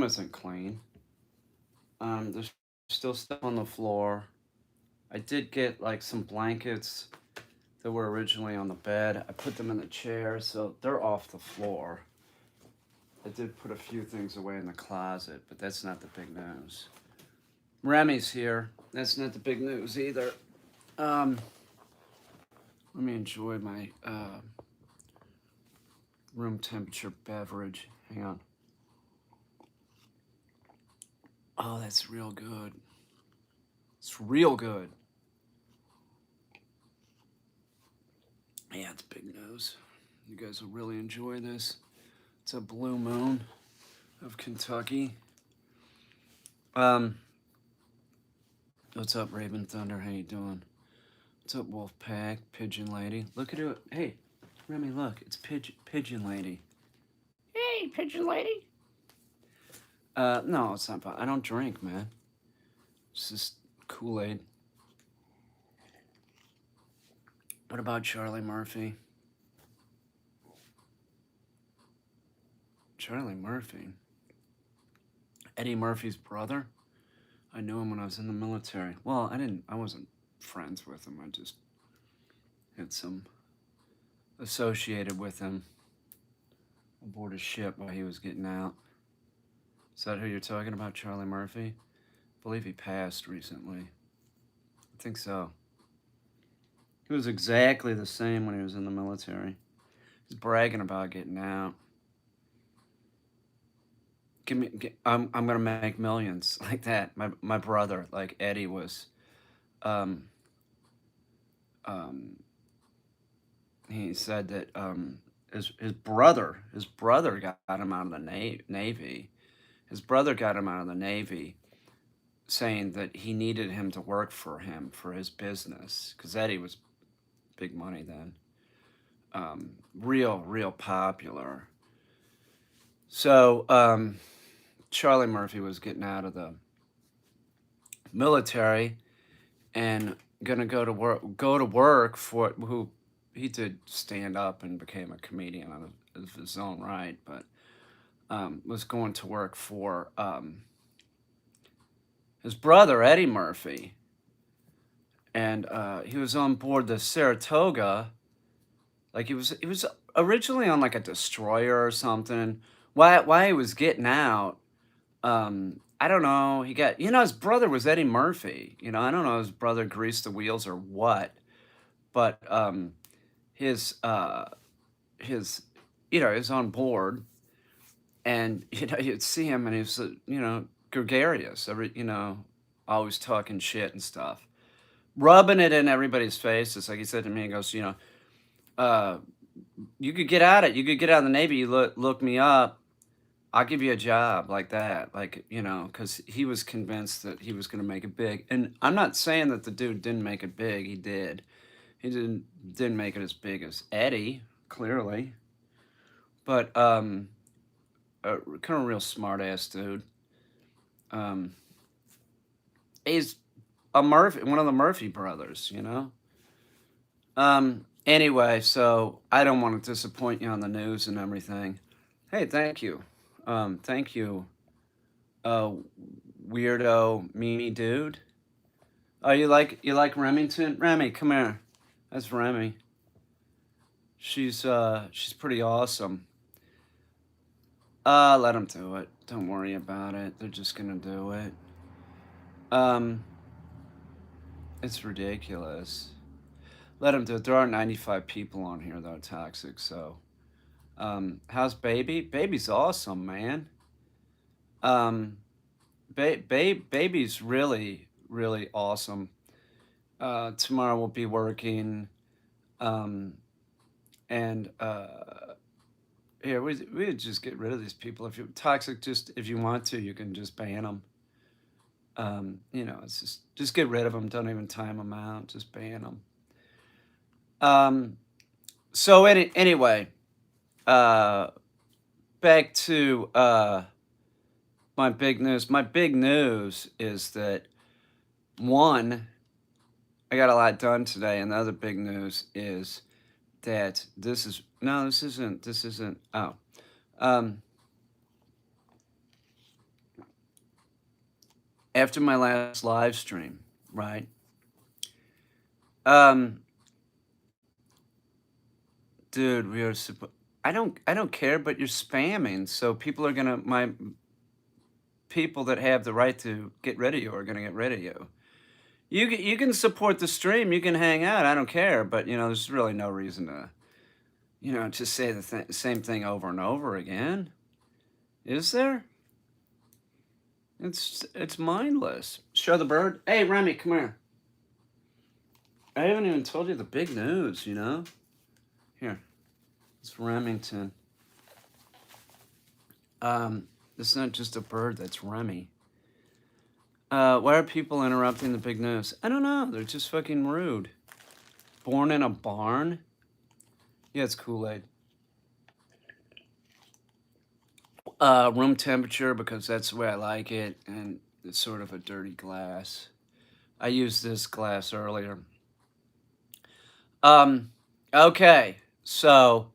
room isn't clean. There's still stuff on the floor. I did get like some blankets that were originally on the bed. I put them in the chair, so they're off the floor. I did put a few things away in the closet, but that's not the big news. Remy's here. That's not the big news either. Um, Let me enjoy my room temperature beverage. Hang on. Oh, that's real good. It's real good. Yeah, it's big news. You guys will really enjoy this. It's a blue moon of Kentucky. Um, what's up, Raven Thunder? How you doing? What's up, Wolfpack? Pigeon Lady. Look at it. Hey, Remy, look. It's Pigeon Lady. Hey, Pigeon Lady. No, it's not. I don't drink, man. It's just Kool-Aid. What about Charlie Murphy? Charlie Murphy? Eddie Murphy's brother? I knew him when I was in the military. Well, I wasn't friends with him. I just had some associated with him aboard a ship while he was getting out. Is that who you're talking about, Charlie Murphy? I believe he passed recently. I think so. He was exactly the same when he was in the military. He's bragging about getting out. I'm gonna make millions like that. My brother, like Eddie, was, um, um, he said that his brother got him out of the Navy. His brother got him out of the Navy, saying that he needed him to work for him for his business because Eddie was big money then, real popular. So Charlie Murphy was getting out of the military and gonna go to work for who he did stand up and became a comedian of his own right, but was going to work for his brother Eddie Murphy, and he was on board the Saratoga. Like he was originally on like a destroyer or something. Why he was getting out, I don't know. He got, his brother was Eddie Murphy. I don't know, his brother greased the wheels or what, but his his he was on board, and you'd see him, and he was gregarious, always talking shit and stuff, rubbing it in everybody's face. It's like he said to me, he goes, uh, you could get out it. You could get out of the Navy. You look me up. I'll give you a job like that. Like, because he was convinced that he was going to make it big. And I'm not saying that the dude didn't make it big. He did. He didn't make it as big as Eddie, clearly. But kind of real smart ass dude. Um, he's one of the Murphy brothers. Anyway, so I don't want to disappoint you on the news and everything. Hey, thank you. Thank you, uh, weirdo Mimi dude. Oh, you like Remington? Remy, come here. That's Remy. She's pretty awesome. Let them do it. Don't worry about it. They're just gonna do it. Um, it's ridiculous. Let them do it. There are 95 people on here that are toxic. So, how's baby? Baby's awesome, man. Um, baby's really awesome. Tomorrow we'll be working, um, and yeah, we just get rid of these people. If you're toxic, just if you want to, you can just ban them. It's just get rid of them. Don't even time them out. Just ban them. Um, so anyway, uh, back to my big news. My big news is that one, I got a lot done today, and the other big news is that this isn't. Oh, um, after my last live stream, right? Um, dude, I don't care, but you're spamming, so people are gonna my people that have the right to get rid of you are gonna get rid of you. You can support the stream, you can hang out, I don't care, but, there's really no reason to, just say the same thing over and over again. Is there? It's mindless. Show the bird. Hey, Remy, come here. I haven't even told you the big news. Here, it's Remington. It's not just a bird, that's Remy. Why are people interrupting the big news? I don't know. They're just fucking rude. Born in a barn? Yeah, it's Kool-Aid. Room temperature because that's the way I like it, and it's sort of a dirty glass. I used this glass earlier. Okay, so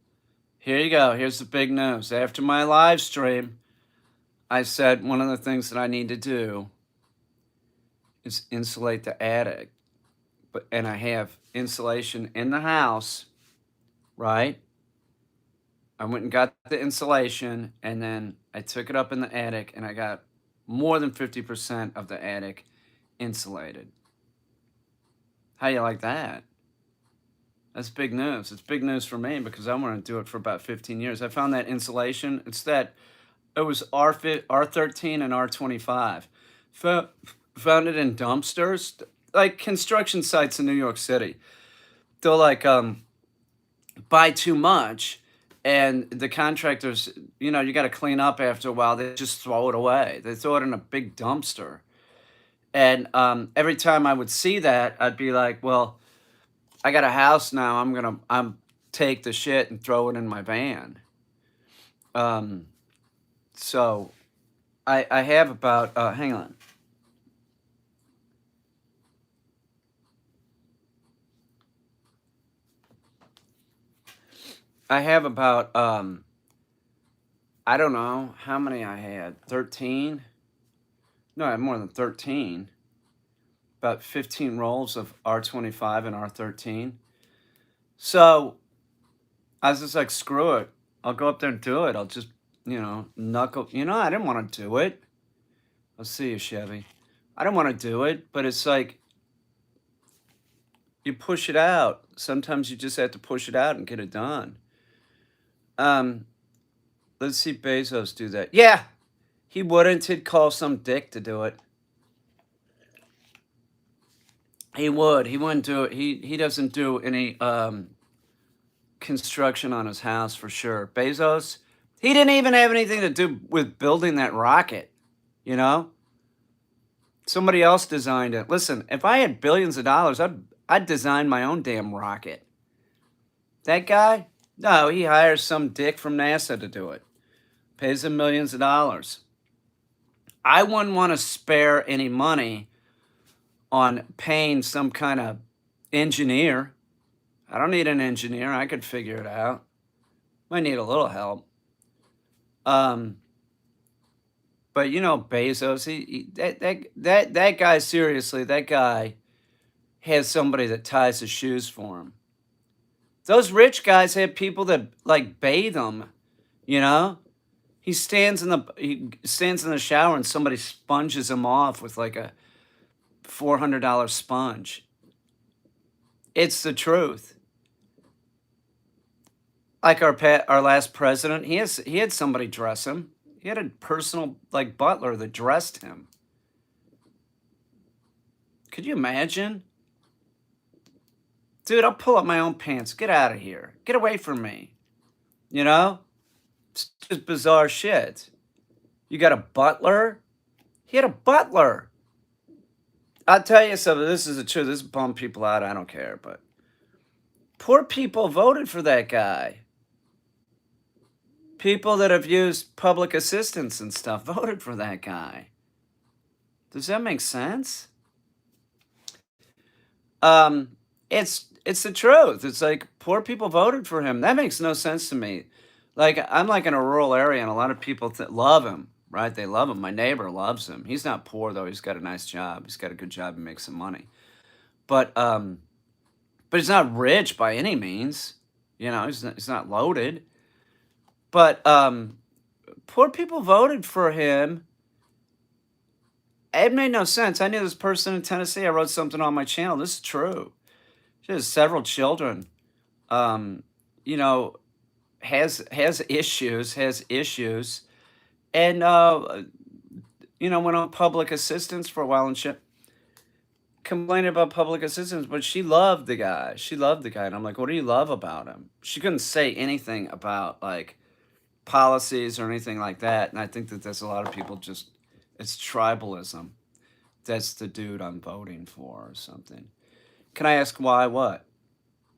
here you go. Here's the big news. After my live stream, I said one of the things that I need to do is insulate the attic. And I have insulation in the house, right? I went and got the insulation, and then I took it up in the attic, and I got more than 50% of the attic insulated. How you like that? That's big news. It's big news for me because I want to do it for about 15 years. I found that insulation. It was R13 and R25. Found it in dumpsters, like construction sites in New York City. They'll like buy too much, and the contractors, you got to clean up after a while. They just throw it away. They throw it in a big dumpster. And every time I would see that, I'd be like, well, I got a house now. I'm take the shit and throw it in my van. So I have about hang on. I have about I don't know how many I had. 13? No, I have more than 13. About 15 rolls of R25 and R13. So I was just like, screw it. I'll go up there and do it. I'll just, knuckle. I didn't want to do it. I'll see you, Chevy. I don't want to do it, but it's like you push it out. Sometimes you just have to push it out and get it done. Let's see Bezos do that. Yeah, he wouldn't. He'd call some dick to do it. He would. He wouldn't do it. He doesn't do any construction on his house for sure. Bezos, he didn't even have anything to do with building that rocket. Somebody else designed it. Listen, if I had billions of dollars, I'd design my own damn rocket. That guy? No, he hires some dick from NASA to do it. Pays him millions of dollars. I wouldn't want to spare any money on paying some kind of engineer. I don't need an engineer. I could figure it out. Might need a little help. But Bezos, that guy, seriously, that guy has somebody that ties his shoes for him. Those rich guys have people that like bathe them, He stands in the shower and somebody sponges him off with like a $400 sponge. It's the truth. Like our last president, he had somebody dress him. He had a personal like butler that dressed him. Could you imagine? Dude, I'll pull up my own pants. Get out of here. Get away from me. It's just bizarre shit. You got a butler? He had a butler. I'll tell you something. This is the truth. This bum people out. I don't care. But poor people voted for that guy. People that have used public assistance and stuff voted for that guy. Does that make sense? It's the truth. It's like poor people voted for him. That makes no sense to me. Like I'm like in a rural area and a lot of people love him. right? They love him. My neighbor loves him. He's not poor though. He's got a nice job. He's got a good job and makes some money. But but he's not rich by any means. You know, he's not loaded. But poor people voted for him. It made no sense. I knew this person in Tennessee. I wrote something on my channel. This is true. She has several children. Um, you know, has issues, and went on public assistance for a while and shit. Complained about public assistance, but she loved the guy. She loved the guy, and I'm like, what do you love about him? She couldn't say anything about like policies or anything like that, and I think that there's a lot of people just it's tribalism. That's the dude I'm voting for or something. Can I ask why what?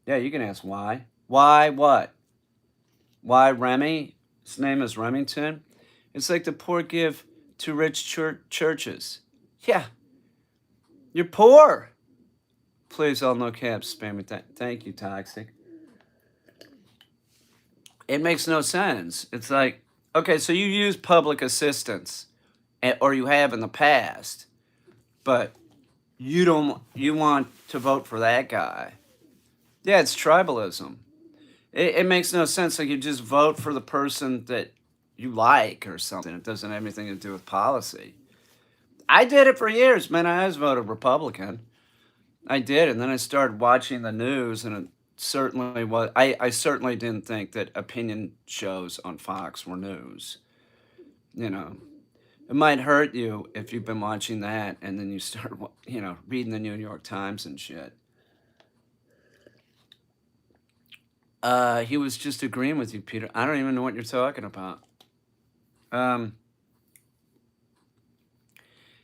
Yeah, you can ask why. Why what? Why Remy? His name is Remington. It's like the poor give to rich churches. Yeah, you're poor. Please, all no caps, spam me. Thank you, Toxic. It makes no sense. It's like, okay, so you use public assistance, or you have in the past, but you want to vote for that guy. Yeah, it's tribalism. It makes no sense. Like you just vote for the person that you like or something. It doesn't have anything to do with policy. I did it for years, man. I always voted Republican. I did, and then I started watching the news, and it certainly was. I certainly didn't think that opinion shows on Fox were news. You know, it might hurt you if you've been watching that, and then you start, reading the New York Times and shit. He was just agreeing with you, Peter. I don't even know what you're talking about. Um,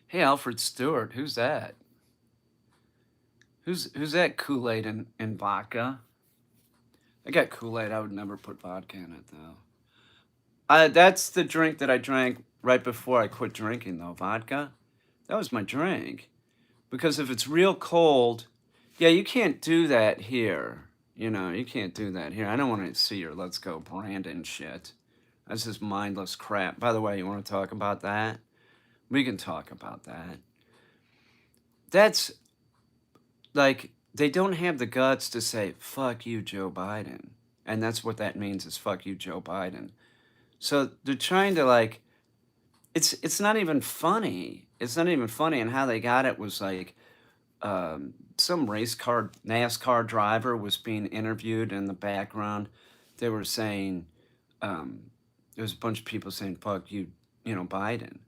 hey, Alfred Stewart, who's that? Who's that Kool Aid and vodka? I got Kool Aid. I would never put vodka in it though. That's the drink that I drank right before I quit drinking though. Vodka. That was my drink. Because if it's real cold, yeah, you can't do that here. You can't do that here. I don't want to see your Let's Go Brandon shit. That's just mindless crap. By the way, you want to talk about that? We can talk about that. That's like, they don't have the guts to say, fuck you, Joe Biden. And that's what that means is fuck you, Joe Biden. So they're trying to like, it's not even funny. It's not even funny. And how they got it was like, some race car NASCAR driver was being interviewed in the background. They were saying, there was a bunch of people saying, fuck you, Biden.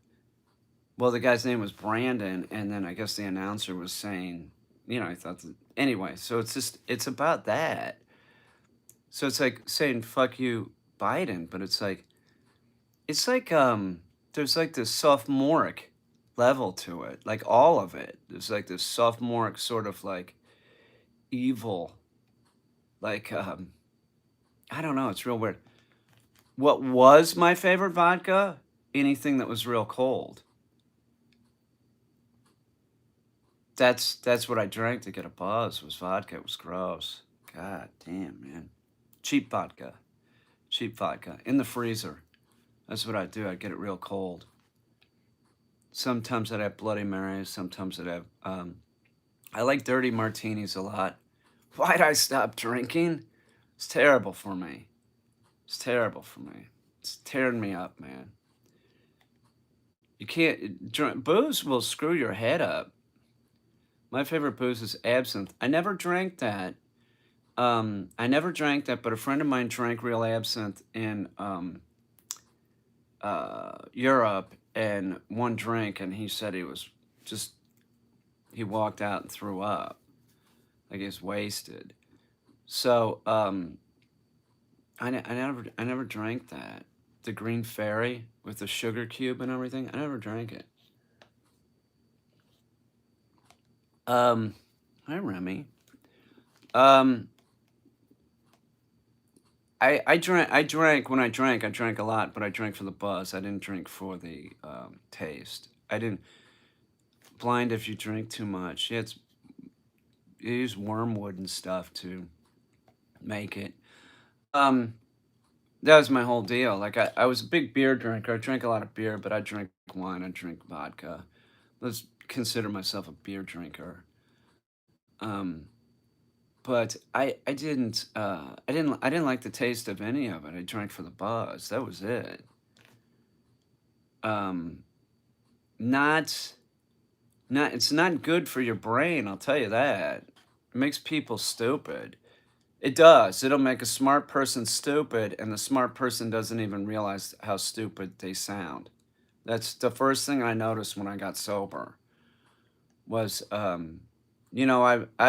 Well, the guy's name was Brandon, and then I guess the announcer was saying, I thought that, anyway, so it's about that. So it's like saying, fuck you, Biden, but it's like, there's like this sophomoric level to it, like all of it. There's like this sophomoric sort of like evil, like, I don't know, it's real weird. What was my favorite vodka? Anything that was real cold. That's what I drank to get a buzz was vodka. It was gross. God damn, man. Cheap vodka. Cheap vodka. In the freezer. That's what I'd do. I'd get it real cold. Sometimes I'd have Bloody Marys. Sometimes I'd have, I like dirty martinis a lot. Why'd I stop drinking? It's terrible for me. It's terrible for me. It's tearing me up, man. You can't drink. Booze will screw your head up. My favorite booze is absinthe. I never drank that. I never drank that, but a friend of mine drank real absinthe in Europe, and one drink, and he said he was just he walked out and threw up, like he was wasted. So I never drank that. The Green Fairy with the sugar cube and everything. I never drank it. Hi Remy. Um, I drank when I drank. I drank a lot, but I drank for the buzz. I didn't drink for the taste. I didn't blind if you drink too much. Yeah, you use wormwood and stuff to make it. Um, That was my whole deal. Like I was a big beer drinker. I drank a lot of beer, but I drink wine, I drink vodka. Let's consider myself a beer drinker. Um, but I didn't like the taste of any of it. I drank for the buzz. That was it. Um, not not it's not good for your brain, I'll tell you that. It makes people stupid. It does. It'll make a smart person stupid, and the smart person doesn't even realize how stupid they sound. That's the first thing I noticed when I got sober was, I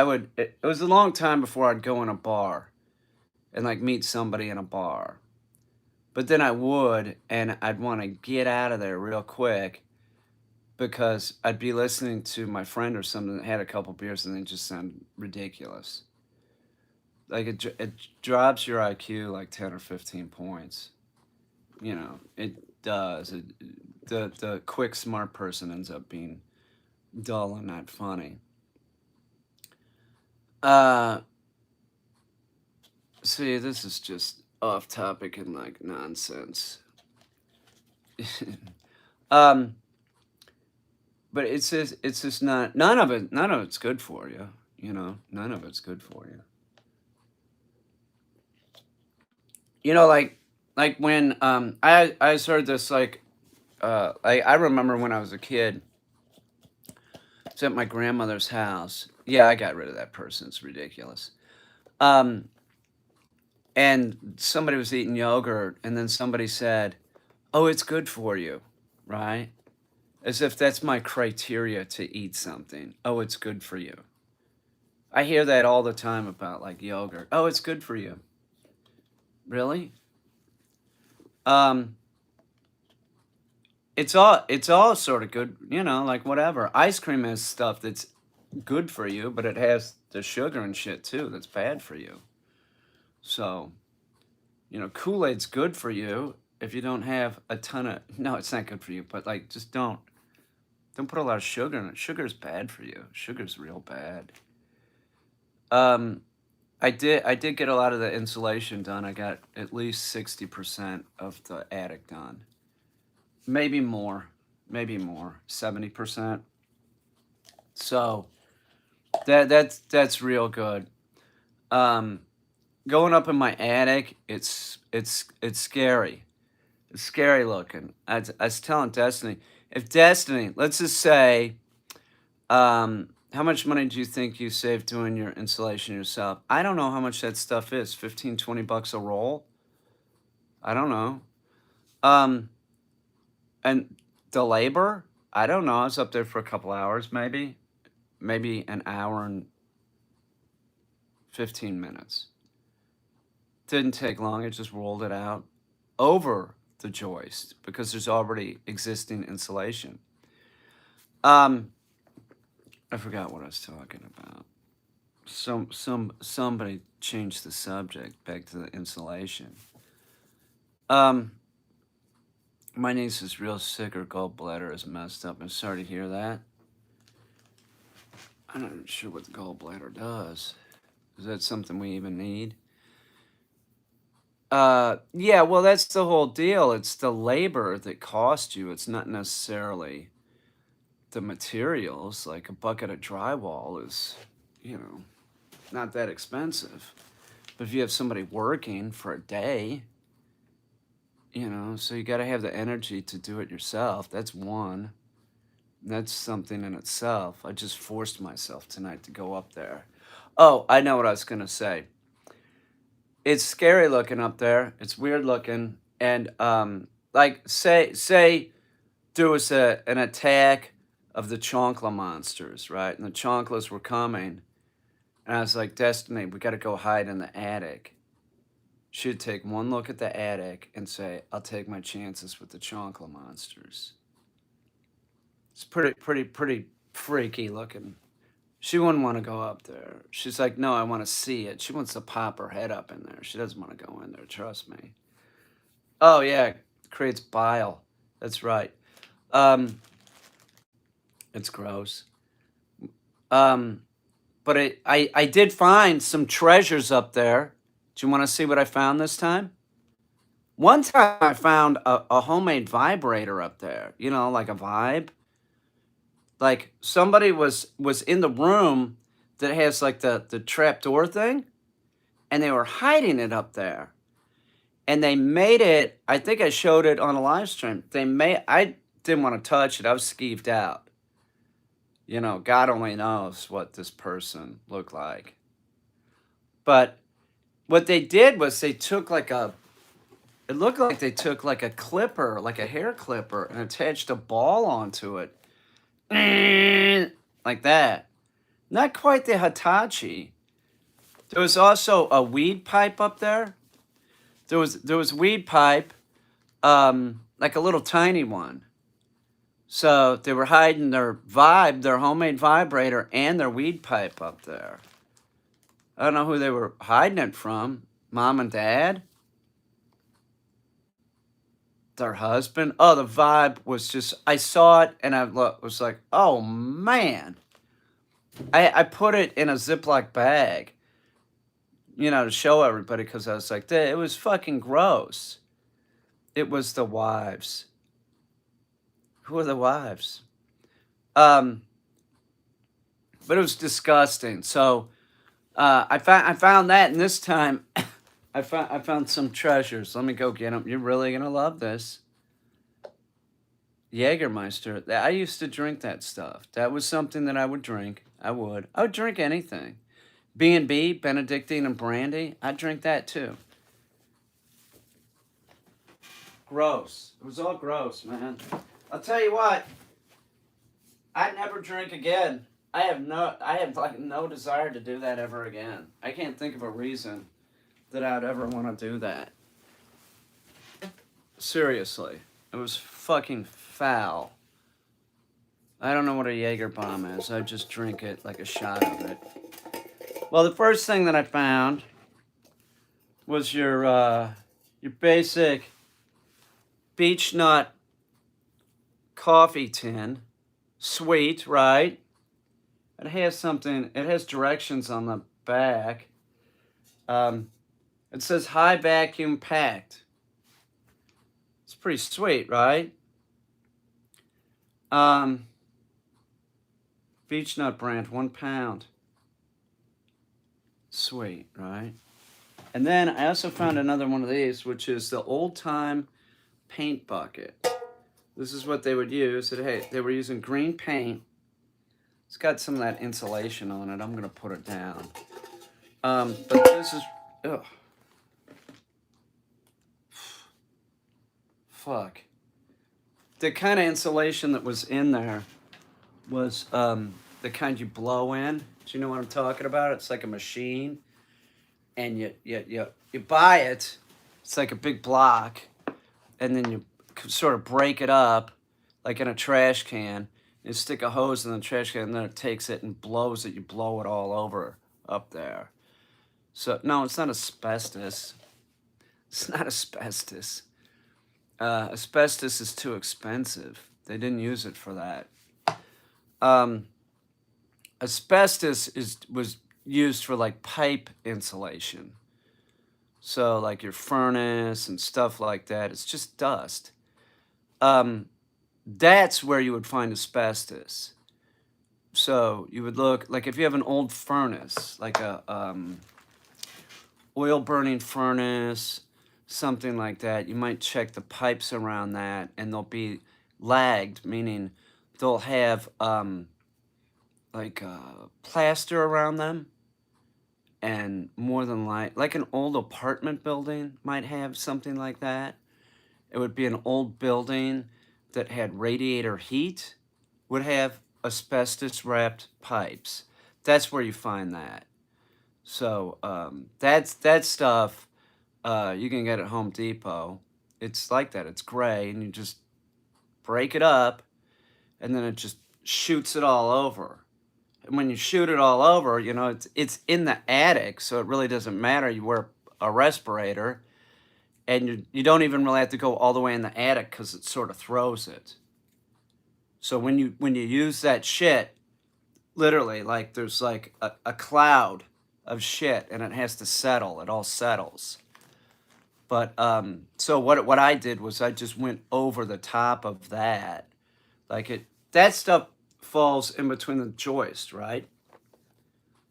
would, it was a long time before I'd go in a bar and like meet somebody in a bar. But then I would, and I'd want to get out of there real quick because I'd be listening to my friend or something that had a couple beers and they just sound ridiculous. Like it drops your IQ like 10 or 15 points. It does. The quick smart person ends up being dull and not funny. Uh, See, this is just off topic and like nonsense. um, but it's just not none of it's good for you. None of it's good for you. Like when I heard this like I remember when I was a kid, I was at my grandmother's house. Yeah, I got rid of that person. It's ridiculous. Um, and somebody was eating yogurt, and then somebody said, "Oh, it's good for you," right? As if that's my criteria to eat something. Oh, it's good for you. I hear that all the time about like yogurt. Oh, it's good for you. Really? Um, it's all sort of good, like whatever. Ice cream has stuff that's good for you, but it has the sugar and shit too that's bad for you. So, Kool-Aid's good for you if you don't have a ton of no, it's not good for you, but like just don't put a lot of sugar in it. Sugar's bad for you. Sugar's real bad. Um, I did get a lot of the insulation done. I got at least 60% of the attic done. Maybe more. Maybe more. 70%. So that's real good. Um, Going up in my attic, it's scary. It's scary looking. I was telling Destiny, if Destiny, let's just say, how much money do you think you saved doing your insulation yourself? I don't know how much that stuff is. 15, 20 bucks a roll? I don't know. Um, and the labor? I don't know. I was up there for a couple hours, maybe an hour and 15 minutes. Didn't take long. I just rolled it out over the joist because there's already existing insulation. Um, I forgot what I was talking about. Somebody changed the subject back to the insulation. Um, my niece is real sick. Her gallbladder is messed up. I'm sorry to hear that. I'm not sure what the gallbladder does. Is that something we even need? Yeah, well, that's the whole deal. It's the labor that cost you. It's not necessarily the materials. Like a bucket of drywall is, you know, not that expensive. But if you have somebody working for a day, so you got to have the energy to do it yourself. That's one. That's something in itself. I just forced myself tonight to go up there. Oh, I know what I was going to say. It's scary looking up there. It's weird looking. And like say there was an attack of the Chonkla monsters, right? And the Chonklas were coming. And I was like, Destiny, we got to go hide in the attic. She'd take one look at the attic and say, I'll take my chances with the Chonkla monsters. It's pretty freaky looking. She wouldn't want to go up there. She's like, no, I want to see it. She wants to pop her head up in there. She doesn't want to go in there, trust me. Oh, yeah, it creates bile. That's right. Um, it's gross. Um, but I did find some treasures up there. Do you want to see what I found this time? One time I found a homemade vibrator up there, like a vibe. Like somebody was in the room that has like the trap door thing, and they were hiding it up there. And they made it, I think I showed it on a live stream. I didn't want to touch it. I was skeeved out. God only knows what this person looked like. But what they did was they took it looked like they took like a clipper, like a hair clipper, and attached a ball onto it. Like that. Not quite the Hitachi. There was also a weed pipe up there. There was weed pipe, like a little tiny one. So they were hiding their homemade vibrator and their weed pipe up there. I don't know who they were hiding it from. Mom and dad? Their husband? Oh, the vibe was just, I saw it and was like, oh man. I put it in a Ziploc bag, to show everybody because I was like, it was fucking gross. It was the wives. Who are the wives? But it was disgusting. So I found that, and this time I found some treasures. Let me go get them. You're really gonna love this. Jägermeister. I used to drink that stuff. That was something that I would drink. I would drink anything. B&B, Benedictine, and brandy. I'd drink that too. Gross. It was all gross, man. I'll tell you what. I'd never drink again. I have like no desire to do that ever again. I can't think of a reason that I'd ever want to do that. Seriously. It was fucking foul. I don't know what a Jaeger bomb is. I just drink it like a shot of it. Well, the first thing that I found was your basic beech nut coffee tin. Sweet, right? It has directions on the back. It says high vacuum packed. It's pretty sweet, right? Beech nut brand, 1 pound. Sweet, right? And then I also found another one of these, which is the old time paint bucket. This is what they would use. They were using green paint. It's got some of that insulation on it. I'm gonna put it down. But this is, ugh. Fuck. The kind of insulation that was in there was the kind you blow in. Do you know what I'm talking about? It's like a machine, and you buy it. It's like a big block, and then you sort of break it up, like in a trash can. You stick a hose in the trash can, and then it takes it and blows it. You blow it all over up there. So no, it's not asbestos. It's not asbestos. Asbestos is too expensive. They didn't use it for that. Asbestos was used for like pipe insulation. So like your furnace and stuff like that. It's just dust. That's where you would find asbestos. So you would look, like if you have an old furnace, like a oil burning furnace, something like that, you might check the pipes around that, and they'll be lagged, meaning they'll have plaster around them, and more than like an old apartment building might have something like that. It would be an old building that had radiator heat, would have asbestos wrapped pipes. That's where you find that. So that stuff you can get at Home Depot. It's like that. It's gray, and you just break it up, and then it just shoots it all over. And when you shoot it all over, it's in the attic, so it really doesn't matter. You wear a respirator, and you don't even really have to go all the way in the attic because it sort of throws it. So when you use that shit, literally, like there's like a cloud of shit, and it has to settle. It all settles. But so what I did was I just went over the top of that. Like that stuff falls in between the joist, right?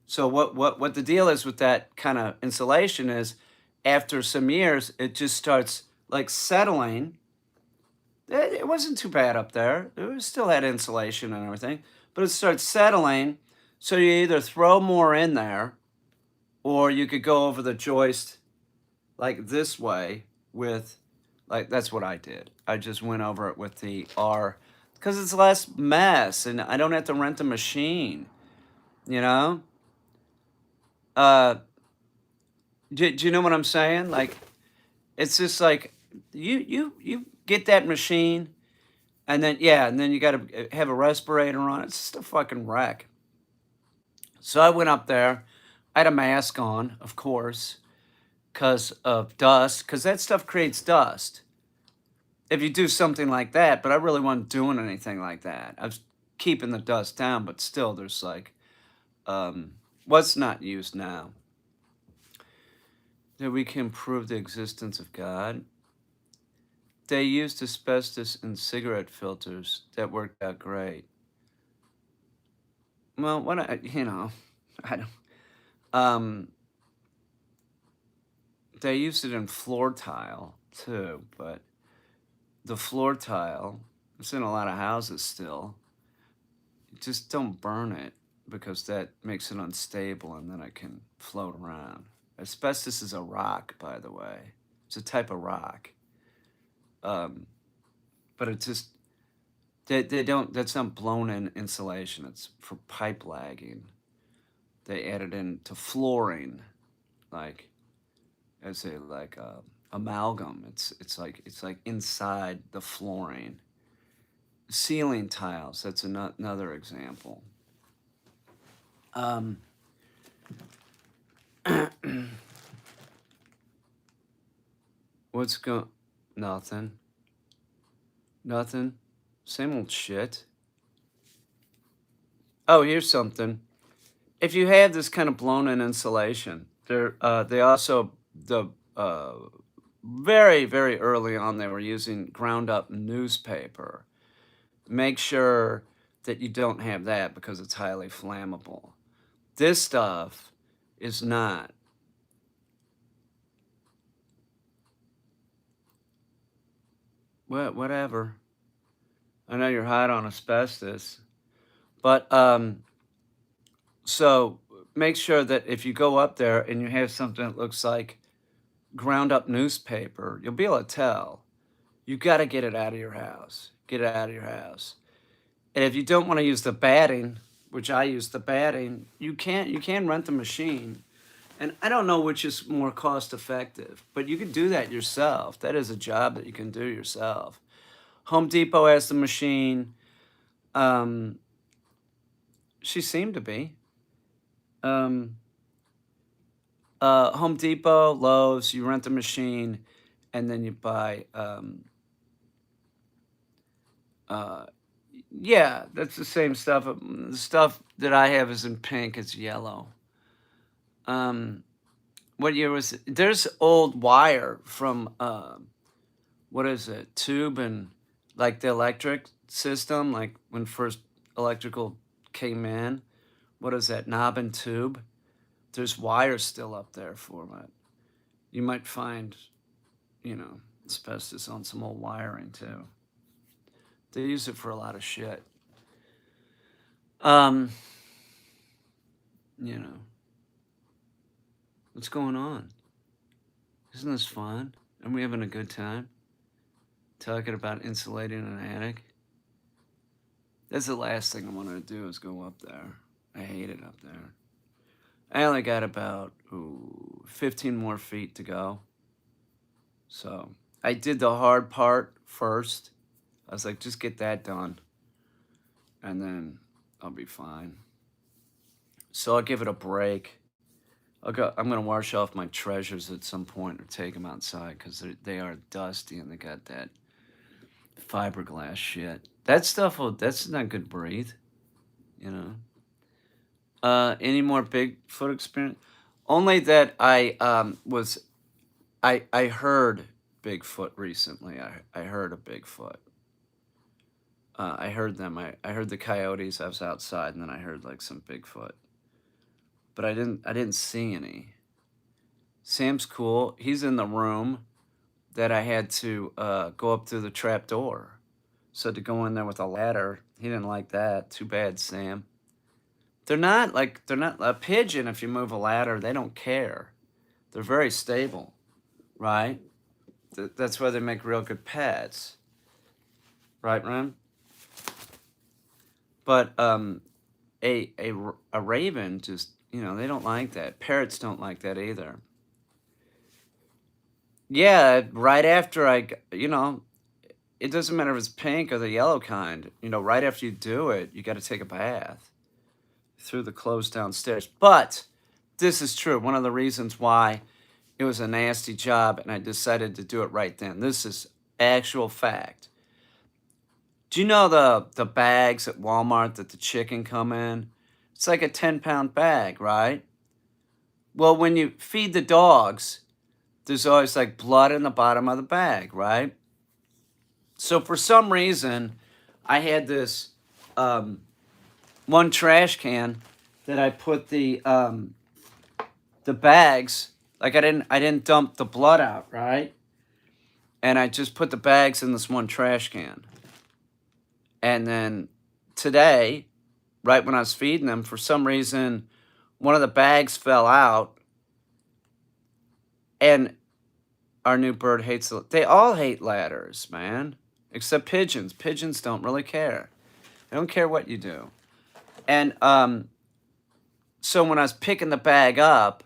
So what the deal is with that kind of insulation is after some years it just starts like settling. It wasn't too bad up there. It was still had insulation and everything, but it starts settling. So you either throw more in there or you could go over the joist like this way with like that's what I did. I just went over it with the R because it's less mess and I don't have to rent a machine, you know? Uh do you know what I'm saying? Like it's just like you get that machine and then yeah, and then you got to have a respirator on. It's just a fucking wreck. So I went up there. I had a mask on, of course, because of dust, because that stuff creates dust. If you do something like that, but I really wasn't doing anything like that. I was keeping the dust down, but still, there's like, what's not used now? That we can prove the existence of God. They used asbestos in cigarette filters that worked out great. Well, what I don't. Um, they used it in floor tile too, but the floor tile, it's in a lot of houses still. Just don't burn it because that makes it unstable and then it can float around. Asbestos is a rock, by the way. It's a type of rock. Um, but it just, they don't, that's not blown in insulation. It's for pipe lagging. They add it into flooring, like, as a, like, amalgam. It's like inside the flooring. Ceiling tiles, that's another example. Um, what's going? Nothing. Nothing. Same old shit. Oh, here's something. If you have this kind of blown-in insulation, they also very very early on they were using ground-up newspaper. Make sure that you don't have that because it's highly flammable. This stuff is not. Whatever. I know you're hot on asbestos, but so make sure that if you go up there and you have something that looks like ground up newspaper, you'll be able to tell. You got to get it out of your house. Get it out of your house. And if you don't want to use the batting, which I use the batting, you can rent the machine. And I don't know which is more cost effective, but you can do that yourself. That is a job that you can do yourself. Home Depot has the machine. Um, she seemed to be. Um, Home Depot, Lowe's, you rent the machine, and then you buy. Uh, yeah, that's the same stuff. The stuff that I have is in pink. It's yellow. Um, what year was it? There's old wire from what is it? Tube and like the electric system, like when first electrical came in. What is that? Knob and tube. There's wires still up there for it. You might find, asbestos on some old wiring too. They use it for a lot of shit. Um, you know, what's going on? Isn't this fun? Are we having a good time? Talking about insulating an attic? That's the last thing I want to do is go up there. I hate it up there. I only got about 15 more feet to go. So I did the hard part first. I was like, just get that done. And then I'll be fine. So I'll give it a break. I'm going to wash off my treasures at some point or take them outside because they are dusty and they got that fiberglass shit. That stuff, that's not good to breathe, you know. Any more Bigfoot experience? Only that I was I heard Bigfoot recently. I heard a Bigfoot. I heard them. I heard the coyotes. I was outside, and then I heard like some Bigfoot, but I didn't see any. Sam's cool. He's in the room that I had to go up through the trap door. So to go in there with a ladder, he didn't like that. Too bad, Sam. They're not a pigeon. If you move a ladder, they don't care. They're very stable, right? That's why they make real good pets, right, Ren? But a raven just, they don't like that. Parrots don't like that either. Yeah, right after it doesn't matter if it's pink or the yellow kind. Right after you do it, you got to take a bath through the closed downstairs. But this is true. One of the reasons why it was a nasty job and I decided to do it right then. This is actual fact. Do you know the bags at Walmart that the chicken come in? It's like a 10-pound bag, right? Well, when you feed the dogs, there's always like blood in the bottom of the bag, right? So for some reason, I had this one trash can that I put the bags, like I didn't dump the blood out, right? And I just put the bags in this one trash can. And then today, right when I was feeding them, for some reason, one of the bags fell out, and our new bird hates it. They all hate ladders, man, except pigeons. Pigeons don't really care. They don't care what you do. And so when I was picking the bag up,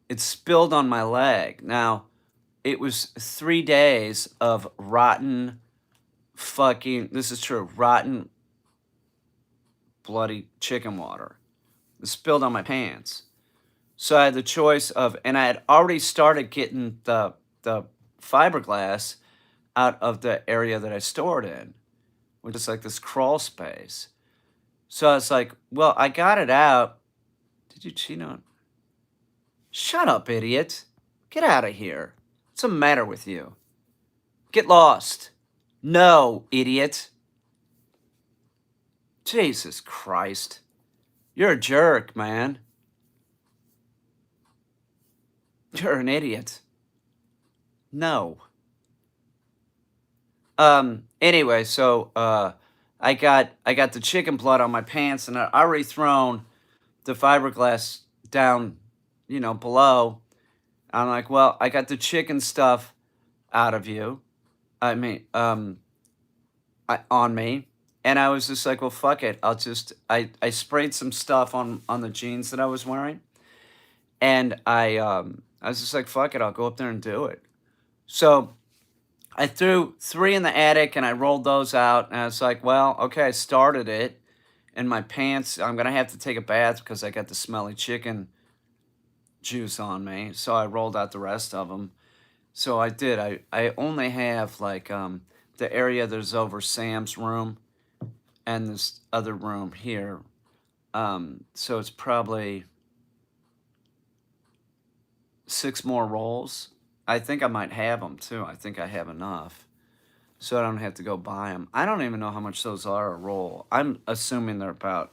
it spilled on my leg. Now, it was 3 days of rotten fucking, this is true, rotten, bloody chicken water. It spilled on my pants. So I had the choice of, and I had already started getting the fiberglass out of the area that I stored in, which is like this crawl space. So I was like, well, I got it out. Did you cheat on? Shut up, idiot. Get out of here. What's the matter with you? Get lost. No, idiot. Jesus Christ. You're a jerk, man. You're an idiot. No. Anyway, so I got the chicken blood on my pants, and I already thrown the fiberglass down, below. I'm like, well, I got the chicken stuff out of you. I mean, on me, and I was just like, well, fuck it. I sprayed some stuff on the jeans that I was wearing, and I was just like, fuck it. I'll go up there and do it. So I threw 3 in the attic and I rolled those out, and I was like, well, okay, I started it in my pants. I'm gonna have to take a bath because I got the smelly chicken juice on me. So I rolled out the rest of them. So I did. I only have like the area that's over Sam's room and this other room here. So it's probably 6 more rolls. I think I might have them too. I think I have enough. So I don't have to go buy them. I don't even know how much those are a roll. I'm assuming they're about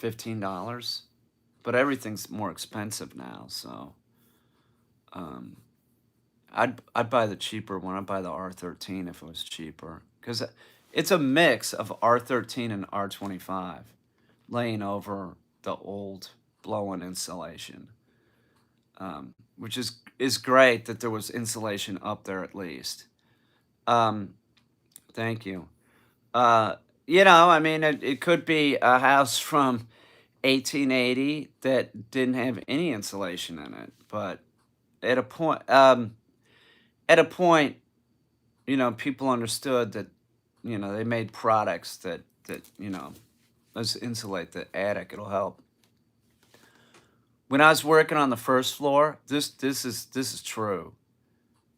$15, but everything's more expensive now. So um, I'd buy the cheaper one. I'd buy the R13 if it was cheaper because it's a mix of R13 and R25 laying over the old blow-in insulation, which is great that there was insulation up there at least. Um, Thank you. Uh, I mean, it could be a house from 1880 that didn't have any insulation in it, but at a point, um, at a point, people understood that, they made products that let's insulate the attic. It'll help. When I was working on the first floor, this is true.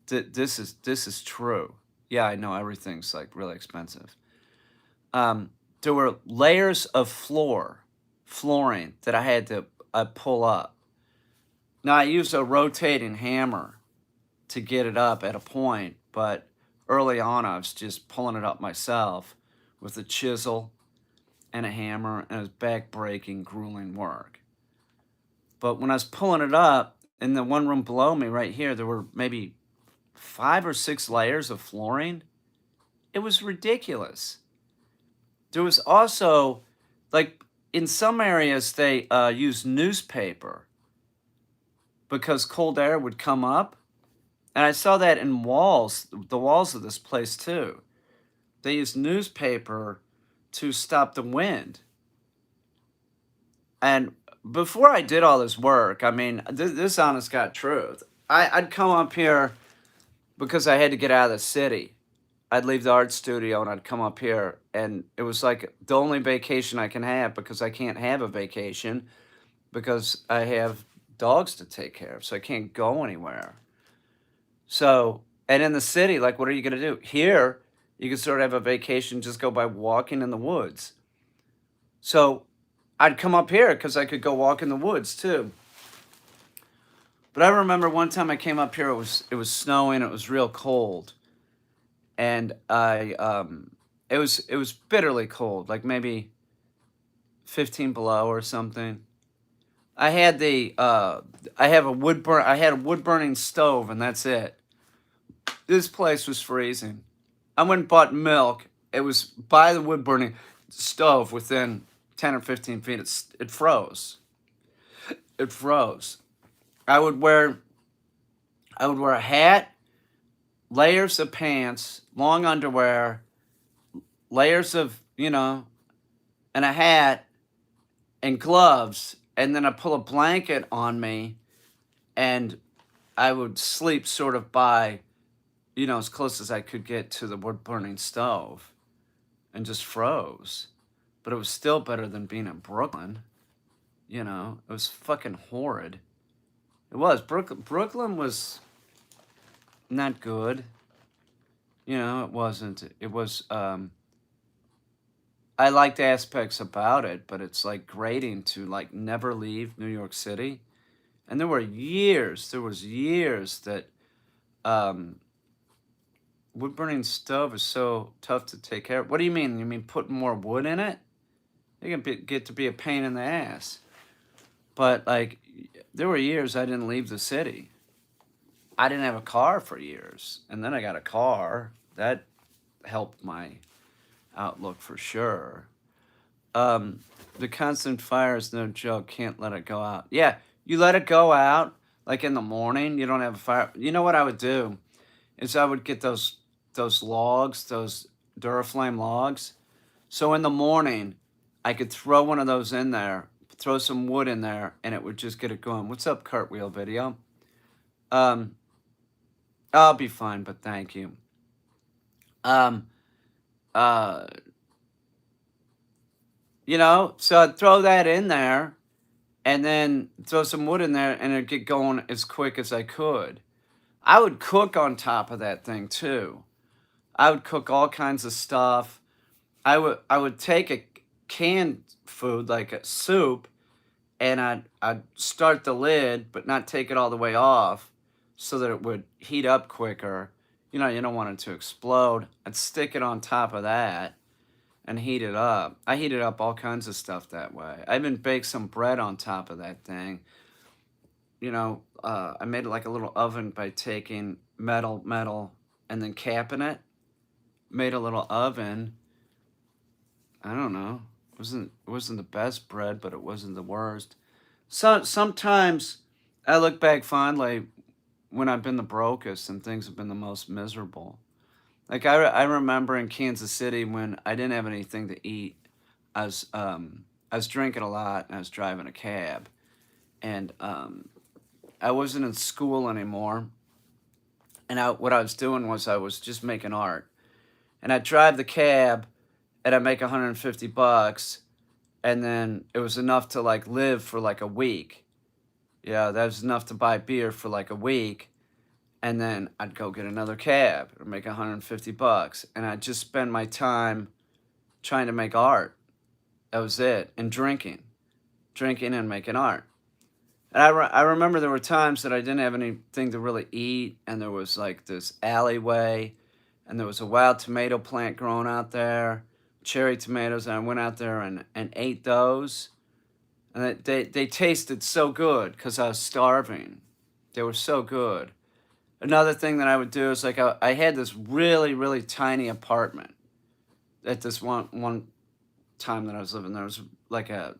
This is true. Yeah, I know everything's like really expensive. There were layers of flooring that I had to pull up. Now I use a rotating hammer to get it up at a point, but early on I was just pulling it up myself with a chisel and a hammer, and it was back-breaking, grueling work. But when I was pulling it up in the one room below me right here, there were maybe 5 or 6 layers of flooring. It was ridiculous. There was also, like, in some areas, they use newspaper because cold air would come up. And I saw that in walls, the walls of this place too. They use newspaper to stop the wind. And before I did all this work, I mean, this honest God truth, I'd come up here because I had to get out of the city. I'd leave the art studio and I'd come up here, and it was like the only vacation I can have because I can't have a vacation because I have dogs to take care of, so I can't go anywhere. So, and in the city, like, what are you going to do? Here, you can sort of have a vacation, just go by walking in the woods. So, I'd come up here because I could go walk in the woods too. But I remember one time I came up here, it was snowing, it was real cold, and it was bitterly cold, like maybe 15 below or something. I had I had a wood burning stove, and that's it. This place was freezing. I went and bought milk. It was by the wood burning stove within 10 or 15 feet. It froze. It froze. I would wear I would wear a hat, layers of pants, long underwear, layers of, and a hat and gloves, and then I pull a blanket on me, and I would sleep sort of by, as close as I could get to the wood burning stove, and just froze. But it was still better than being in Brooklyn. It was fucking horrid. It was. Brooklyn was not good. It wasn't. It was, I liked aspects about it, but it's like grating to like never leave New York City. And there was years that um, wood burning stove is so tough to take care of. What do you mean? You mean put more wood in it? It can get to be a pain in the ass. But like, there were years I didn't leave the city. I didn't have a car for years, and then I got a car. That helped my outlook for sure. Um, the constant fire is no joke. Can't let it go out. Yeah, you let it go out like in the morning. You don't have a fire. You know what I would do is I would get those logs, those Duraflame logs. So in the morning, I could throw one of those in there, throw some wood in there, and it would just get it going. What's up, Cartwheel Video? Um, I'll be fine, but thank you. Um, uh, so I'd throw that in there and then throw some wood in there and it'd get going as quick as I could. I would cook on top of that thing too. I would cook all kinds of stuff. I would take a canned food like a soup, and I'd start the lid but not take it all the way off so that it would heat up quicker. You don't want it to explode. I'd stick it on top of that and heat it up. I heated up all kinds of stuff that way. I even baked some bread on top of that thing. I made it like a little oven by taking metal, and then capping it. Made a little oven. I don't know. It wasn't the best bread, but it wasn't the worst. So sometimes I look back fondly when I've been the brokest and things have been the most miserable. Like I remember in Kansas City when I didn't have anything to eat. I was drinking a lot and I was driving a cab, and I wasn't in school anymore. And what I was doing was I was just making art, and I'd drive the cab, and I'd make 150 bucks, and then it was enough to like live for like a week. Yeah, that was enough to buy beer for like a week, and then I'd go get another cab or make 150 bucks, and I'd just spend my time trying to make art. That was it, and drinking and making art. And I remember there were times that I didn't have anything to really eat, and there was like this alleyway, and there was a wild tomato plant growing out there, cherry tomatoes, and I went out there and ate those, and they tasted so good because I was starving. They were so good. Another thing that I would do is like I had this really really tiny apartment at this one time that I was living there. It was like a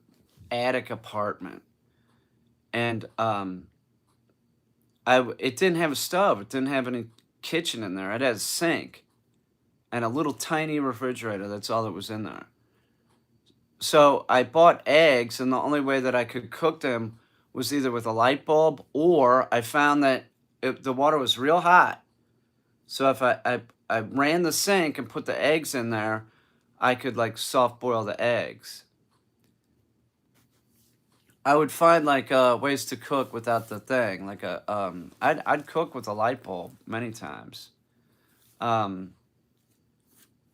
attic apartment, and it didn't have a stove. It didn't have any kitchen in there. It had a sink and a little tiny refrigerator. That's all that was in there. So I bought eggs, and the only way that I could cook them was either with a light bulb, or I found that the water was real hot. So if I ran the sink and put the eggs in there, I could like soft boil the eggs. I would find like ways to cook without the thing. Like I'd cook with a light bulb many times. Um,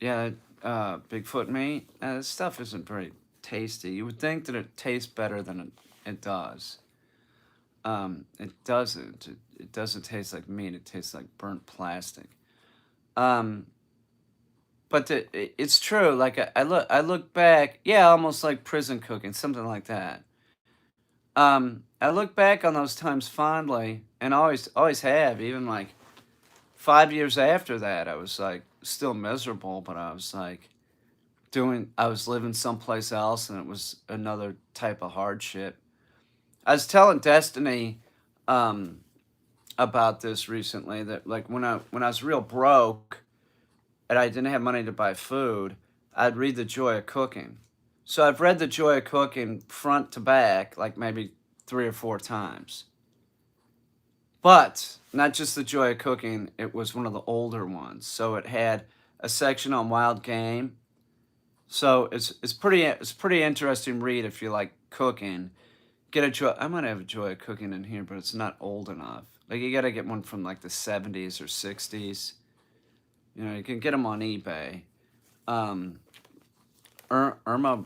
yeah, Bigfoot meat. This stuff isn't very tasty. You would think that it tastes better than it does. It doesn't. It doesn't taste like meat. It tastes like burnt plastic. Um, but it's true. Like I look back. Yeah, almost like prison cooking, something like that. I look back on those times fondly, and always have. Even like 5 years after that, I was like still miserable, but I was like I was living someplace else, and it was another type of hardship. I was telling Destiny um, about this recently. That like when I was real broke and I didn't have money to buy food, I'd read The Joy of Cooking. So I've read The Joy of Cooking front to back, like maybe 3 or 4 times. But not just The Joy of Cooking, it was one of the older ones. So it had a section on wild game. So it's pretty interesting read if you like cooking. Get a joy. I might have a Joy of Cooking in here, but it's not old enough. Like you got to get one from like the 70s or 60s. You know, you can get them on eBay. Um, Irma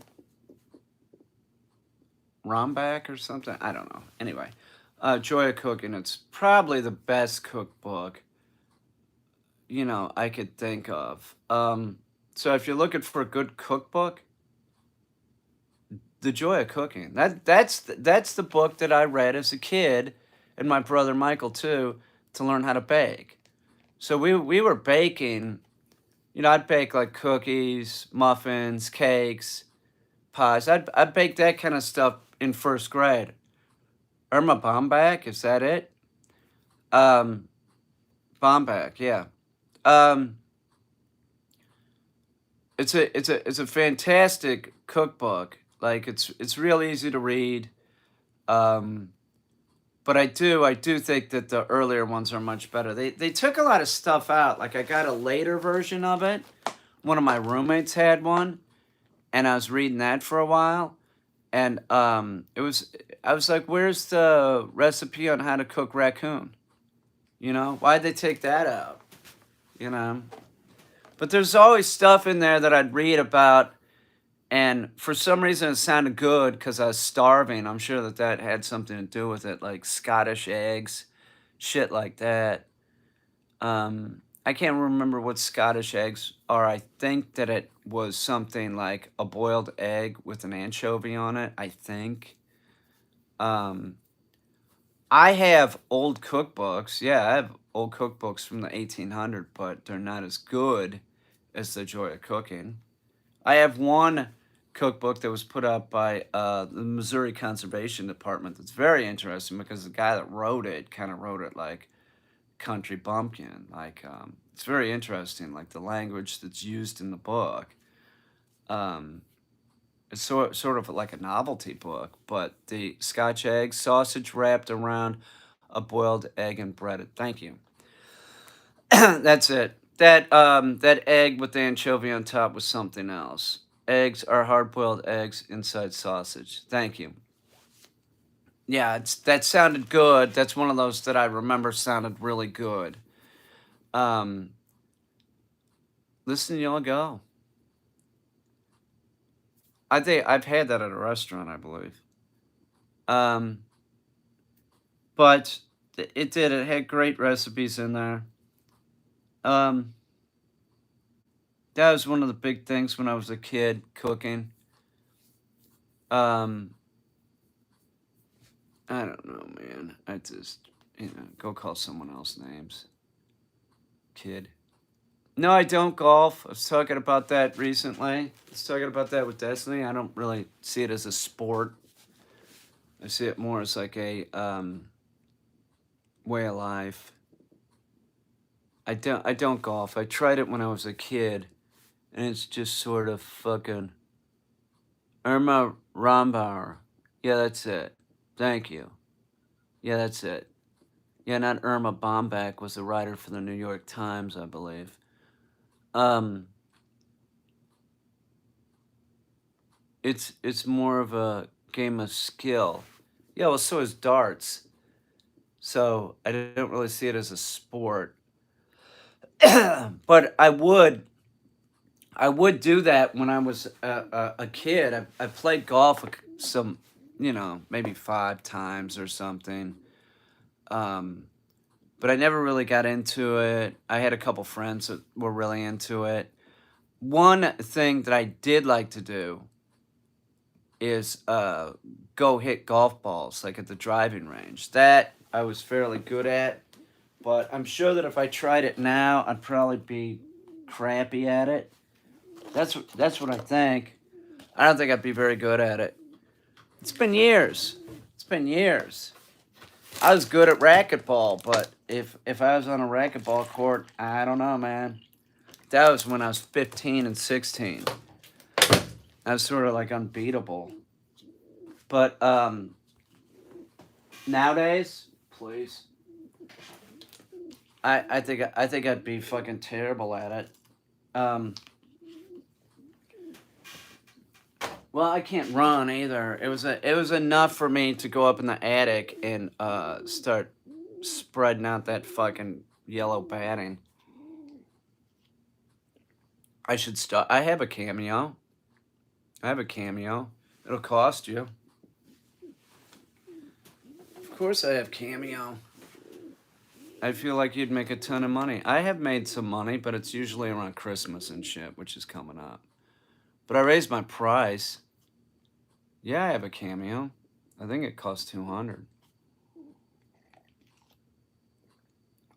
Rombach or something. I don't know. Anyway, Joy of Cooking. It's probably the best cookbook I could think of. So if you're looking for a good cookbook, The Joy of Cooking. That's the book that I read as a kid, and my brother Michael too, to learn how to bake. So we were baking. I'd bake like cookies, muffins, cakes, pies. I'd bake that kind of stuff in first grade. Irma Bombach, is that it? Um, Bombach, yeah. Um, it's a fantastic cookbook. Like it's real easy to read. Um, but I do think that the earlier ones are much better. They took a lot of stuff out. Like I got a later version of it. One of my roommates had one, and I was reading that for a while. And I was like, "Where's the recipe on how to cook raccoon?" Why'd they take that out? You know, but there's always stuff in there that I'd read about, and for some reason it sounded good because I was starving. I'm sure that that had something to do with it, like Scottish eggs, shit like that. I can't remember what Scottish eggs are. I think that it was something like a boiled egg with an anchovy on it. I think. Um, I have old cookbooks. Yeah, I have old cookbooks from the 1800s, but they're not as good as The Joy of Cooking. I have one cookbook that was put out by the Missouri Conservation Department that's very interesting because the guy that wrote it kind of wrote it like country bumpkin. Like, it's very interesting, like the language that's used in the book. Um, it's sort of like a novelty book, but the Scotch egg, sausage wrapped around a boiled egg and breaded. Thank you. That's it. That egg with the anchovy on top was something else. Eggs are hard boiled eggs inside sausage. Thank you. Yeah, that sounded good. That's one of those that I remember sounded really good. Um, Listen, y'all go. I think I've had that at a restaurant, I believe. Um, But it did. It had great recipes in there. Um, that was one of the big things when I was a kid cooking. Um, I don't know, man. I just, go call someone else names, kid. No, I don't golf. I was talking about that recently. I was talking about that with Destiny. I don't really see it as a sport. I see it more as like a way of life. I don't golf. I tried it when I was a kid, and it's just sort of fucking Irma Rombauer. Yeah, that's it. Thank you. Yeah, that's it. Yeah, not Irma Bombeck was a writer for the New York Times, I believe. Um, it's more of a game of skill. Yeah, well, so is darts. So I don't really see it as a sport. But I would do that when I was a kid. I played golf some, maybe 5 times or something. Um, but I never really got into it. I had a couple friends that were really into it. One thing that I did like to do is go hit golf balls like at the driving range. That I was fairly good at, but I'm sure that if I tried it now, I'd probably be crappy at it. That's what I think. I don't think I'd be very good at it. It's been years. It's been years. I was good at racquetball, but if I was on a racquetball court, I don't know, man. That was when I was 15 and 16. I was sort of like unbeatable. But nowadays, please, I think I'd be fucking terrible at it. Um, well, I can't run either. It was enough for me to go up in the attic and start spreading out that fucking yellow batting. I should start. I have a cameo. I have a cameo. It'll cost you. Of course, I have cameo. I feel like you'd make a ton of money. I have made some money, but it's usually around Christmas and shit, which is coming up. But I raised my price. Yeah, I have a cameo. I think it costs 200.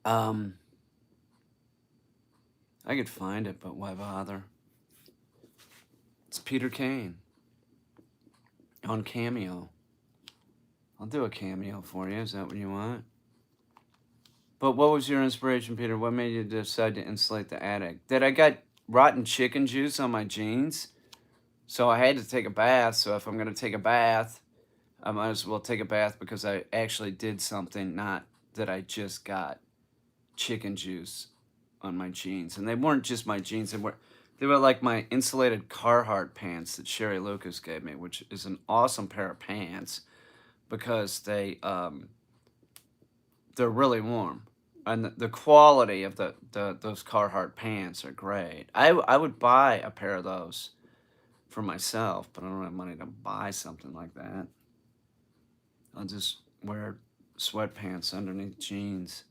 Um, I could find it, but why bother? It's Peter Kane on Cameo. I'll do a cameo for you. Is that what you want? But what was your inspiration, Peter? What made you decide to insulate the attic? That I got rotten chicken juice on my jeans, so I had to take a bath. So if I'm gonna take a bath, I might as well take a bath because I actually did something, not that I just got chicken juice on my jeans. And they weren't just my jeans; they were like my insulated Carhartt pants that Sherry Lucas gave me, which is an awesome pair of pants because they're really warm. And the quality of those Carhartt pants are great. I would buy a pair of those for myself, but I don't have money to buy something like that. I'll just wear sweatpants underneath jeans.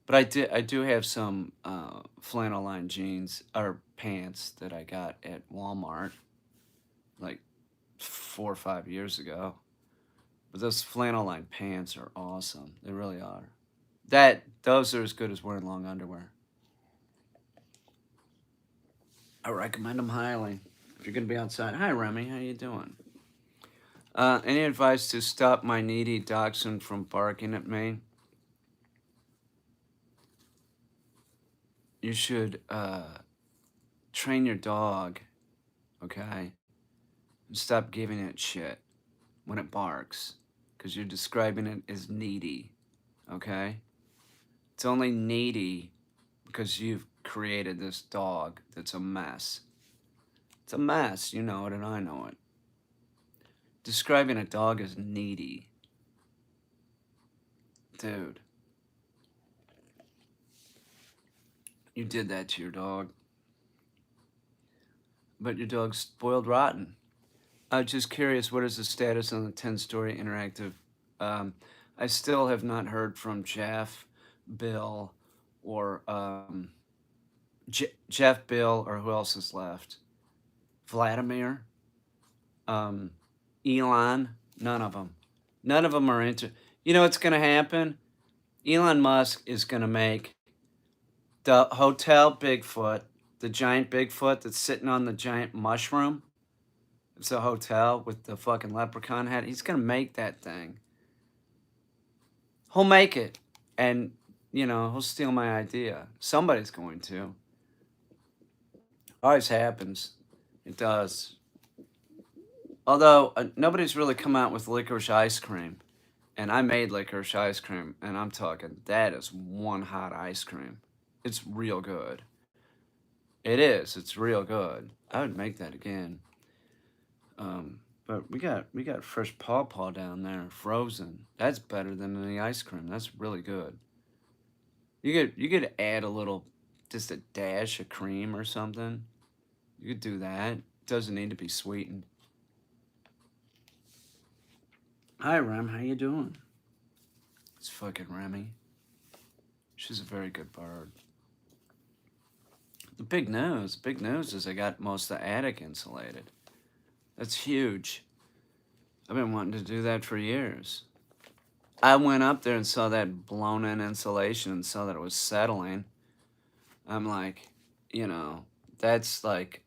But I do have some flannel lined jeans or pants that I got at Walmart like 4 or 5 years ago. But those flannel lined pants are awesome. They really are. Those are as good as wearing long underwear. I recommend them highly. If you're gonna be outside, hi Remy, how you doing? Any advice to stop my needy dachshund from barking at me? You should train your dog, okay, and stop giving it shit when it barks, because you're describing it as needy, okay? It's only needy because you've created this dog that's a mess. It's a mess, you know it, and I know it. Describing a dog as needy, dude, you did that to your dog. But your dog's spoiled rotten. Just curious, what is the status on the 10-story interactive? Um, I still have not heard from Jeff, Bill, or Jeff, Bill, or who else is left? Vladimir, um, Elon. None of them. None of them are into. You know what's going to happen? Elon Musk is going to make the Hotel Bigfoot, the giant Bigfoot that's sitting on the giant mushroom. It's a hotel with the fucking leprechaun head. He's going to make that thing. He'll make it. And, he'll steal my idea. Somebody's going to. Always happens. It does. Although, nobody's really come out with licorice ice cream. And I made licorice ice cream. And I'm talking, that is one hot ice cream. It's real good. It is. It's real good. I would make that again. But we got fresh pawpaw down there, frozen. That's better than any ice cream. That's really good. You could add a little, just a dash of cream or something. You could do that. It doesn't need to be sweetened. Hi Rem, how you doing? It's fucking Remy. She's a very good bird. The big news is I got most of the attic insulated. That's huge. I've been wanting to do that for years. I went up there and saw that blown in insulation and saw that it was settling. I'm like, that's like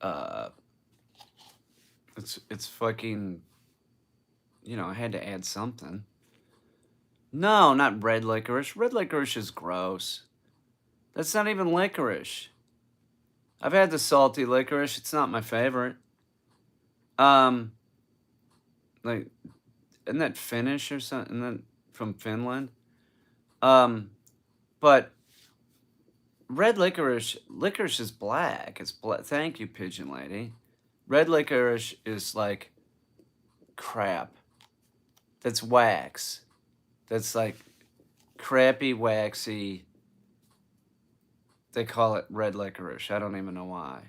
it's fucking, I had to add something. No, not red licorice. Red licorice is gross. That's not even licorice. I've had the salty licorice. It's not my favorite. Like, isn't that Finnish or something? Isn't that from Finland? But red licorice is black. It's black. Thank you, Pigeon Lady. Red licorice is like crap. That's wax. That's like crappy, waxy. They call it red licorice. I don't even know why.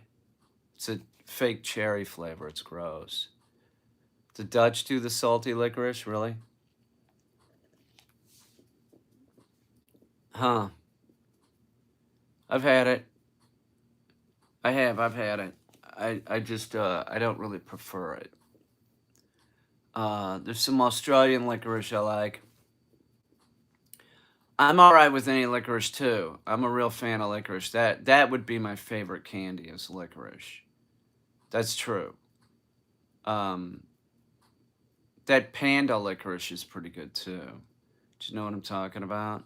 It's a fake cherry flavor. It's gross. The Dutch do the salty licorice, really? Huh. I've had it. I've had it. I just, I don't really prefer it. There's some Australian licorice I like. I'm all right with any licorice too. I'm a real fan of licorice. That would be my favorite candy is licorice. That's true. Um, that panda licorice is pretty good too. Do you know what I'm talking about?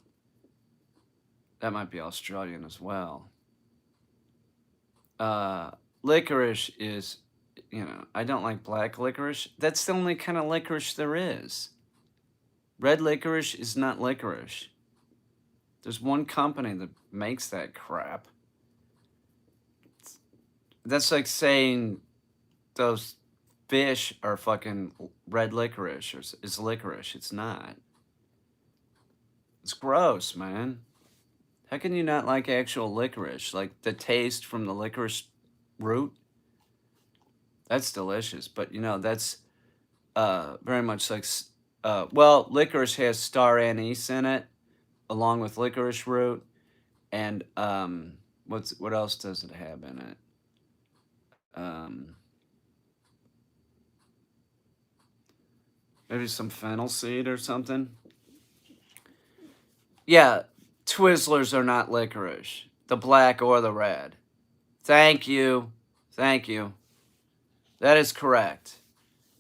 That might be Australian as well. Licorice is, I don't like black licorice. That's the only kind of licorice there is. Red licorice is not licorice. There's one company that makes that crap. That's like saying those fish are fucking red licorice or is licorice. It's not. It's gross, man. How can you not like actual licorice? Like the taste from the licorice root? That's delicious. But that's very much like well, licorice has star anise in it, along with licorice root, and what else does it have in it? Um, maybe some fennel seed or something. Yeah, Twizzlers are not licorice, the black or the red. Thank you, thank you. That is correct.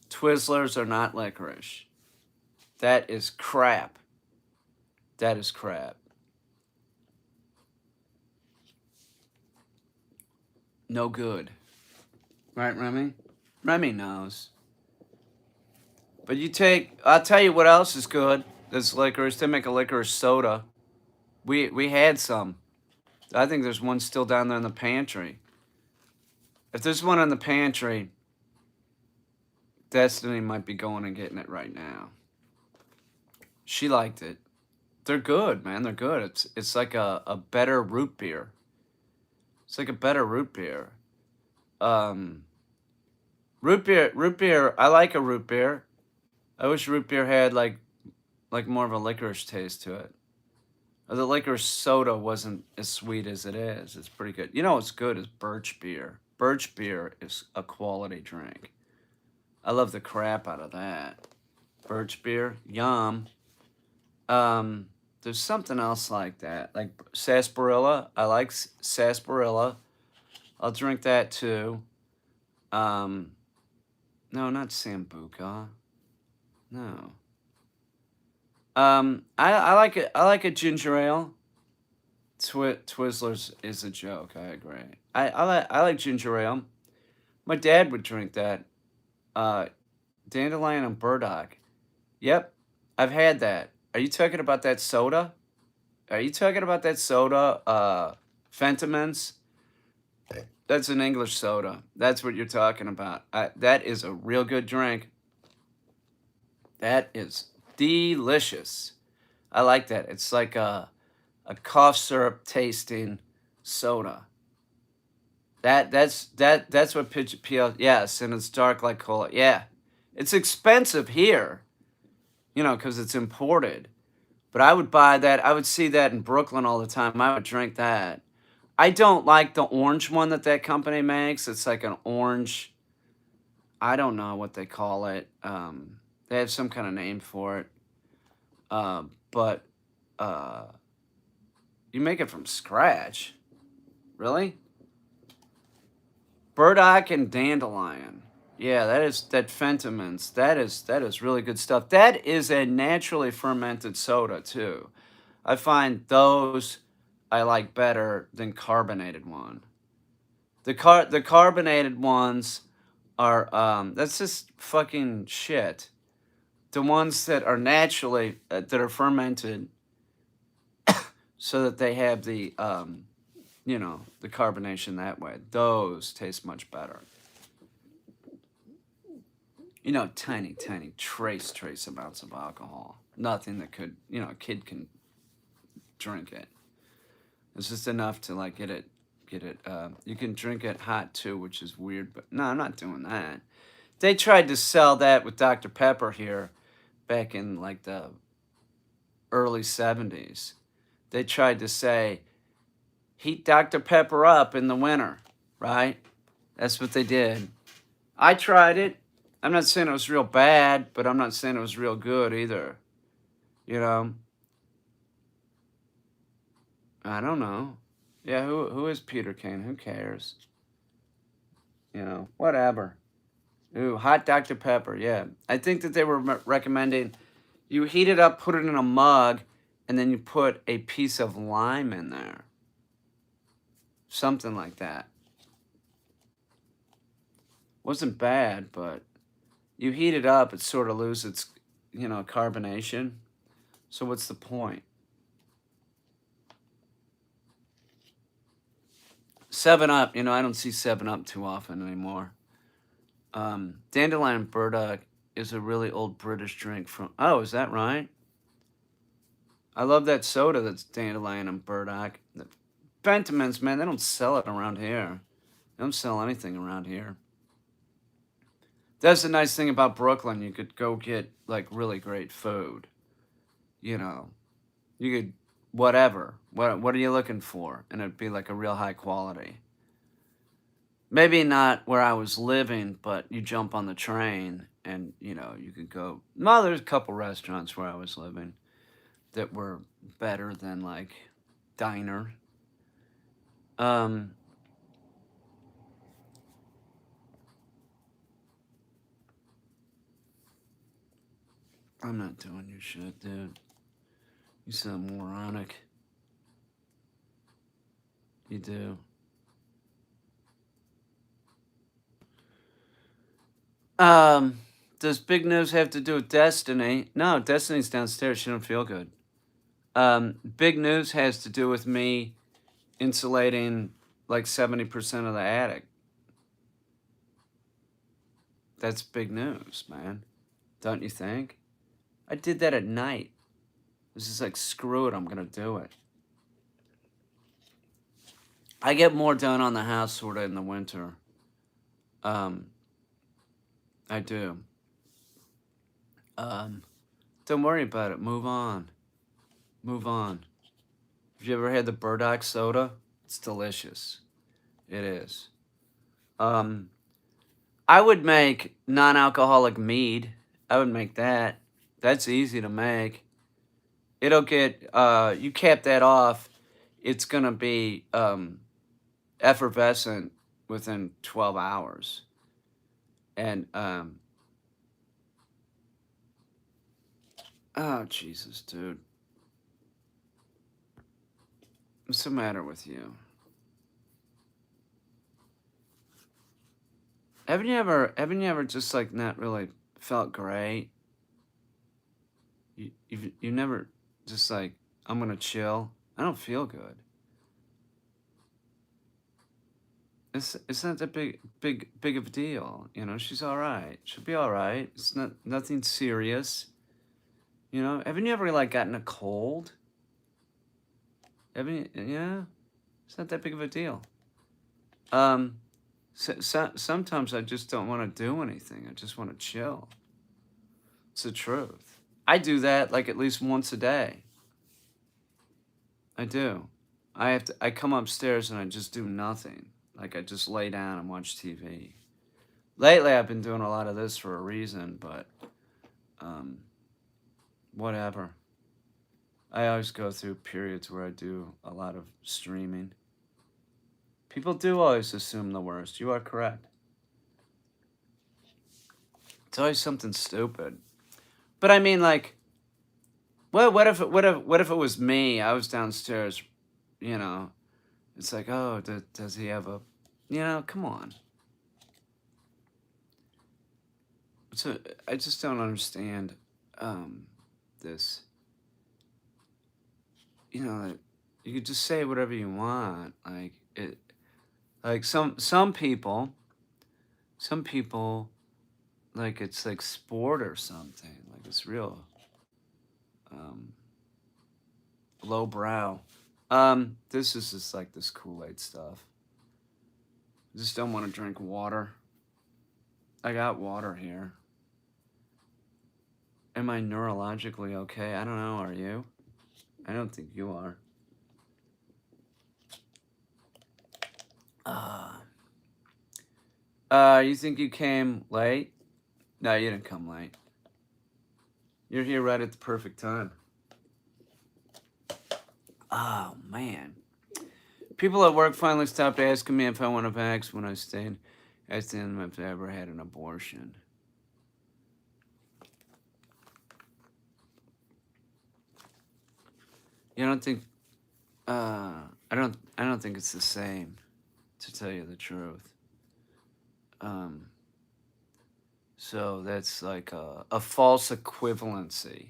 Twizzlers are not licorice. That is crap. That is crap. No good. Right, Remy? Remy knows. But I'll tell you what else is good. This licorice. They make a licorice soda. We had some. I think there's one still down there in the pantry. If there's one in the pantry, Destiny might be going and getting it right now. She liked it. They're good, man. They're good. It's like a better root beer. It's like a better root beer. Root beer. I like a root beer. I wish root beer had like like more of a licorice taste to it. Or the licorice soda wasn't as sweet as it is. It's pretty good. You know what's good is birch beer. Birch beer is a quality drink. I love the crap out of that. Birch beer, yum. Um, there's something else like that, like sarsaparilla. I like sarsaparilla. I'll drink that too. Um, no, not sambuca. No. I like it. I like a ginger ale. Twizzlers is a joke. I agree. I like ginger ale. My dad would drink that. Uh, Dandelion and burdock. Yep, I've had that. Are you talking about that soda? Are you talking about that soda? Fentimans? That's an English soda. That's what you're talking about. That is a real good drink. That is delicious. I like that. It's like a cough syrup tasting soda. That's what pitch PL. Yes, and it's dark like cola. Yeah, it's expensive here, because it's imported. But I would buy that. I would see that in Brooklyn all the time. I would drink that. I don't like the orange one that company makes. It's like an orange. I don't know what they call it. They have some kind of name for it. But uh, you make it from scratch. Really? Burdock and dandelion. Yeah, that Fentimans. That is really good stuff. That is a naturally fermented soda too. I find those I like better than carbonated one. The carbonated ones are that's just fucking shit. The ones that are naturally that are fermented so that they have the carbonation that way. Those taste much better. Tiny, tiny, trace amounts of alcohol. Nothing that could, a kid can drink it. It's just enough to like get it. You can drink it hot too, which is weird, but no, I'm not doing that. They tried to sell that with Dr. Pepper here back in like the early 70s. They tried to say, heat Dr. Pepper up in the winter, right? That's what they did. I tried it. I'm not saying it was real bad, but I'm not saying it was real good either. You know? I don't know. Yeah, who is Peter Kane? Who cares? Whatever. Ooh, hot Dr. Pepper. Yeah. I think that they were recommending you heat it up, put it in a mug, and then you put a piece of lime in there. Something like that. Wasn't bad, but you heat it up, it sort of loses its, carbonation. So what's the point? 7-Up, I don't see 7-Up too often anymore. Dandelion burdock is a really old British drink from. Oh, is that right? I love that soda that's dandelion and burdock. The Fentimans, man, they don't sell it around here. They don't sell anything around here. That's the nice thing about Brooklyn. You could go get like really great food. You know, you could whatever. What are you looking for? And it'd be like a real high quality. Maybe not where I was living, but you jump on the train and you could go. No, there's a couple restaurants where I was living that were better than like diner. Um, I'm not doing your shit, dude. You sound moronic. You do. Um, does big news have to do with Destiny? No, Destiny's downstairs. She don't feel good. Big news has to do with me insulating like 70% of the attic. That's big news, man. Don't you think? I did that at night. This is like, screw it, I'm gonna do it. I get more done on the house sort of in the winter. I do. Um, Don't worry about it. Move on. Move on. Have you ever had the burdock soda? It's delicious. It is. Um, I would make non-alcoholic mead. I would make that. That's easy to make. It'll get you cap that off, it's gonna be effervescent within 12 hours. And oh Jesus, dude. What's the matter with you? Haven't you ever just like not really felt great? You never just like, I'm gonna chill. I don't feel good. It's not that big of a deal. You know, she's all right. She'll be all right. It's not nothing serious. You know, haven't you ever like gotten a cold? Haven't you? Yeah, it's not that big of a deal. Um, sometimes I just don't want to do anything. I just want to chill. It's the truth. I do that like at least once a day. I do. I come upstairs and I just do nothing. Like I just lay down and watch TV. Lately, I've been doing a lot of this for a reason, but um, whatever. I always go through periods where I do a lot of streaming. People do always assume the worst. You are correct. It's always something stupid. But I mean, like, what if it was me? I was downstairs, you know. It's like, oh, does he have a, come on. So I just don't understand um, this. You know, you could just say whatever you want. Like it, like some people, like it's like sport or something. Like it's real um, lowbrow. This is just like this Kool-Aid stuff. I just don't want to drink water. I got water here. Am I neurologically okay? I don't know. Are you? I don't think you are. Uh, you think you came late? No, you didn't come late. You're here right at the perfect time. Oh, man. People at work finally stopped asking me if I want to vax when I stayed. I asked them if they ever had an abortion. You don't think? I don't think it's the same, to tell you the truth. Um, so that's like a false equivalency.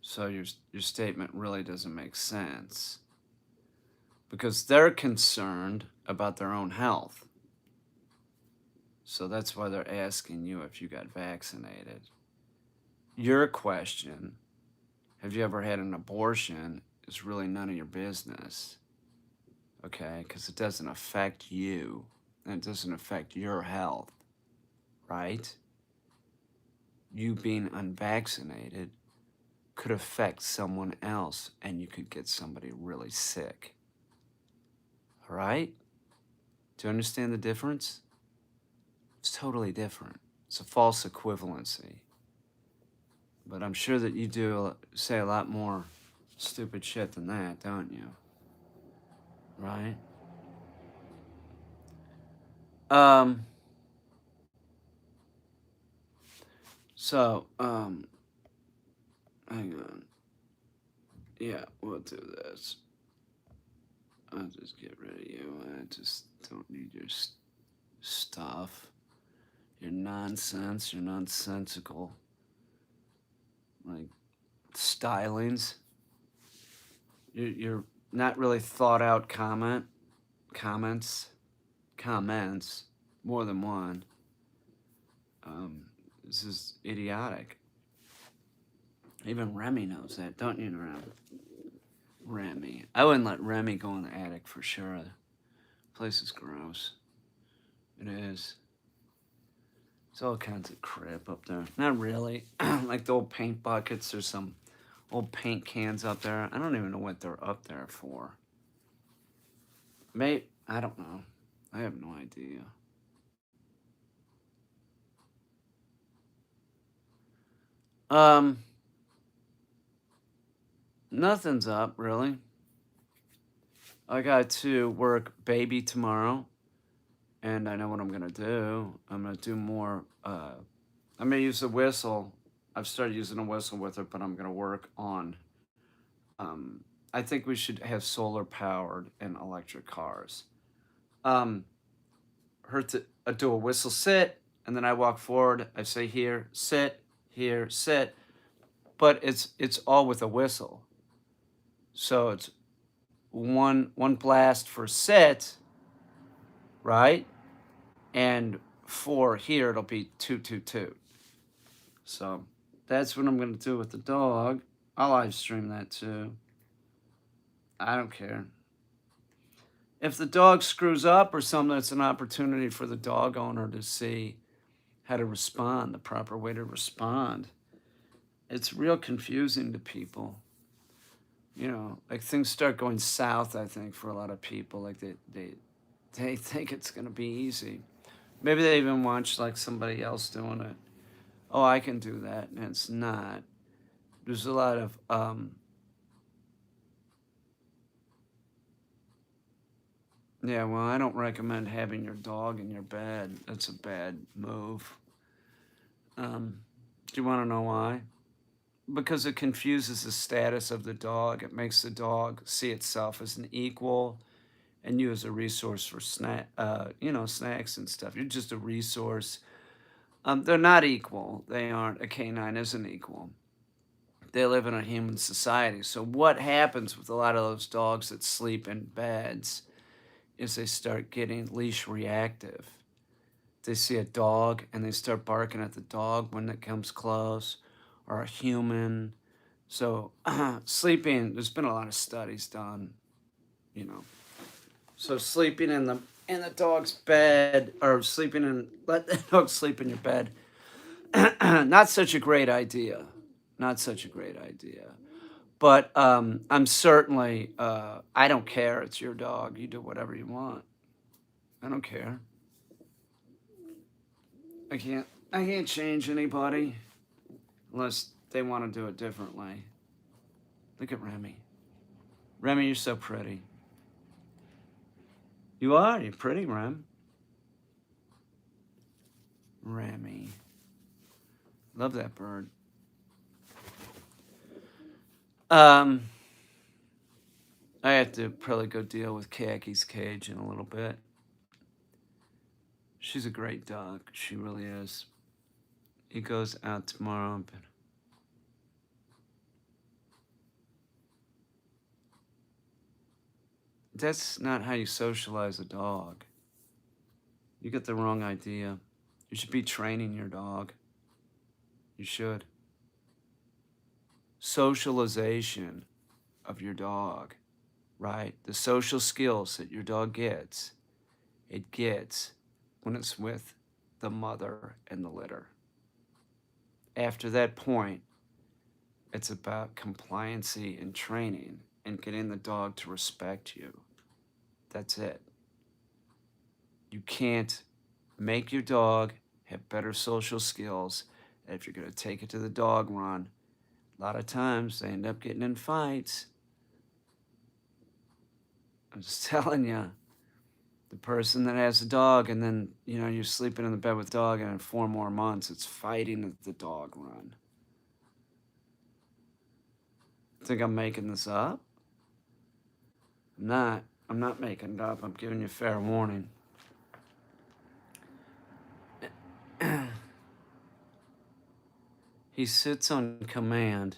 So your statement really doesn't make sense because they're concerned about their own health. So that's why they're asking you if you got vaccinated. Your question, have you ever had an abortion, is really none of your business. Okay? Because it doesn't affect you and it doesn't affect your health, right? You being unvaccinated could affect someone else and you could get somebody really sick. All right? Do you understand the difference? It's totally different. It's a false equivalency. But I'm sure that you do say a lot more stupid shit than that, don't you? Right? Um, so, hang on. Yeah, we'll do this. I'll just get rid of you. I just don't need your stuff. Your nonsense, your nonsensical, like, stylings. You're not really thought out comments, more than one. This is idiotic. Even Remy knows that, don't you, Remy? I wouldn't let Remy go in the attic for sure. The place is gross. It is. There's all kinds of crap up there. Not really. Like the old paint buckets. There's some old paint cans up there. I don't even know what they're up there for. Maybe, I don't know. I have no idea. Um, Nothing's up really. I got to work baby tomorrow, and I know what I'm gonna do. I'm gonna do more. I'm gonna use the whistle. I've started using a whistle with her, but I'm gonna work on. Um, I think we should have solar powered and electric cars. Um, her to do a whistle sit, and then I walk forward. I say here, sit, but it's all with a whistle. So it's one blast for sit, right? And for here it'll be toot toot toot. So that's what I'm gonna do with the dog. I'll live stream that too. I don't care. If the dog screws up or something, it's an opportunity for the dog owner to see how to respond, the proper way to respond. It's real confusing to people. You know, like things start going south, I think, for a lot of people. Like they think it's gonna be easy. Maybe they even watch like somebody else doing it. Oh, I can do that, and it's not. There's a lot of yeah, well, I don't recommend having your dog in your bed. That's a bad move. Do you want to know why? Because it confuses the status of the dog. It makes the dog see itself as an equal and you as a resource for snacks and stuff. You're just a resource. They're not equal. They aren't. A canine isn't equal. They live in a human society. So what happens with a lot of those dogs that sleep in beds is they start getting leash reactive. They see a dog and they start barking at the dog when it comes close, or a human. So sleeping, there's been a lot of studies done, you know. So sleeping in the dog's bed, or sleeping in let the dog sleep in your bed, not such a great idea. Not such a great idea. But I'm certainly I don't care. It's your dog. You do whatever you want. I don't care. I can't change anybody unless they want to do it differently. Look at Remy. Remy, you're so pretty. You are. You're pretty, Remy. Love that bird. Um, I have to probably go deal with Kaki's cage in a little bit. She's a great dog. She really is. He goes out tomorrow. But that's not how you socialize a dog. You get the wrong idea. You should be training your dog. You should. Socialization of your dog, right? The social skills that your dog gets, it gets when it's with the mother and the litter. After that point, it's about compliancy and training and getting the dog to respect you. That's it. You can't make your dog have better social skills if you're going to take it to the dog run. A lot of times they end up getting in fights. I'm just telling you, the person that has a dog and then, you know, you're sleeping in the bed with the dog and in 4 more months, it's fighting at the dog run. Think I'm making this up? I'm not. I'm not making it up. I'm giving you fair warning. He sits on command.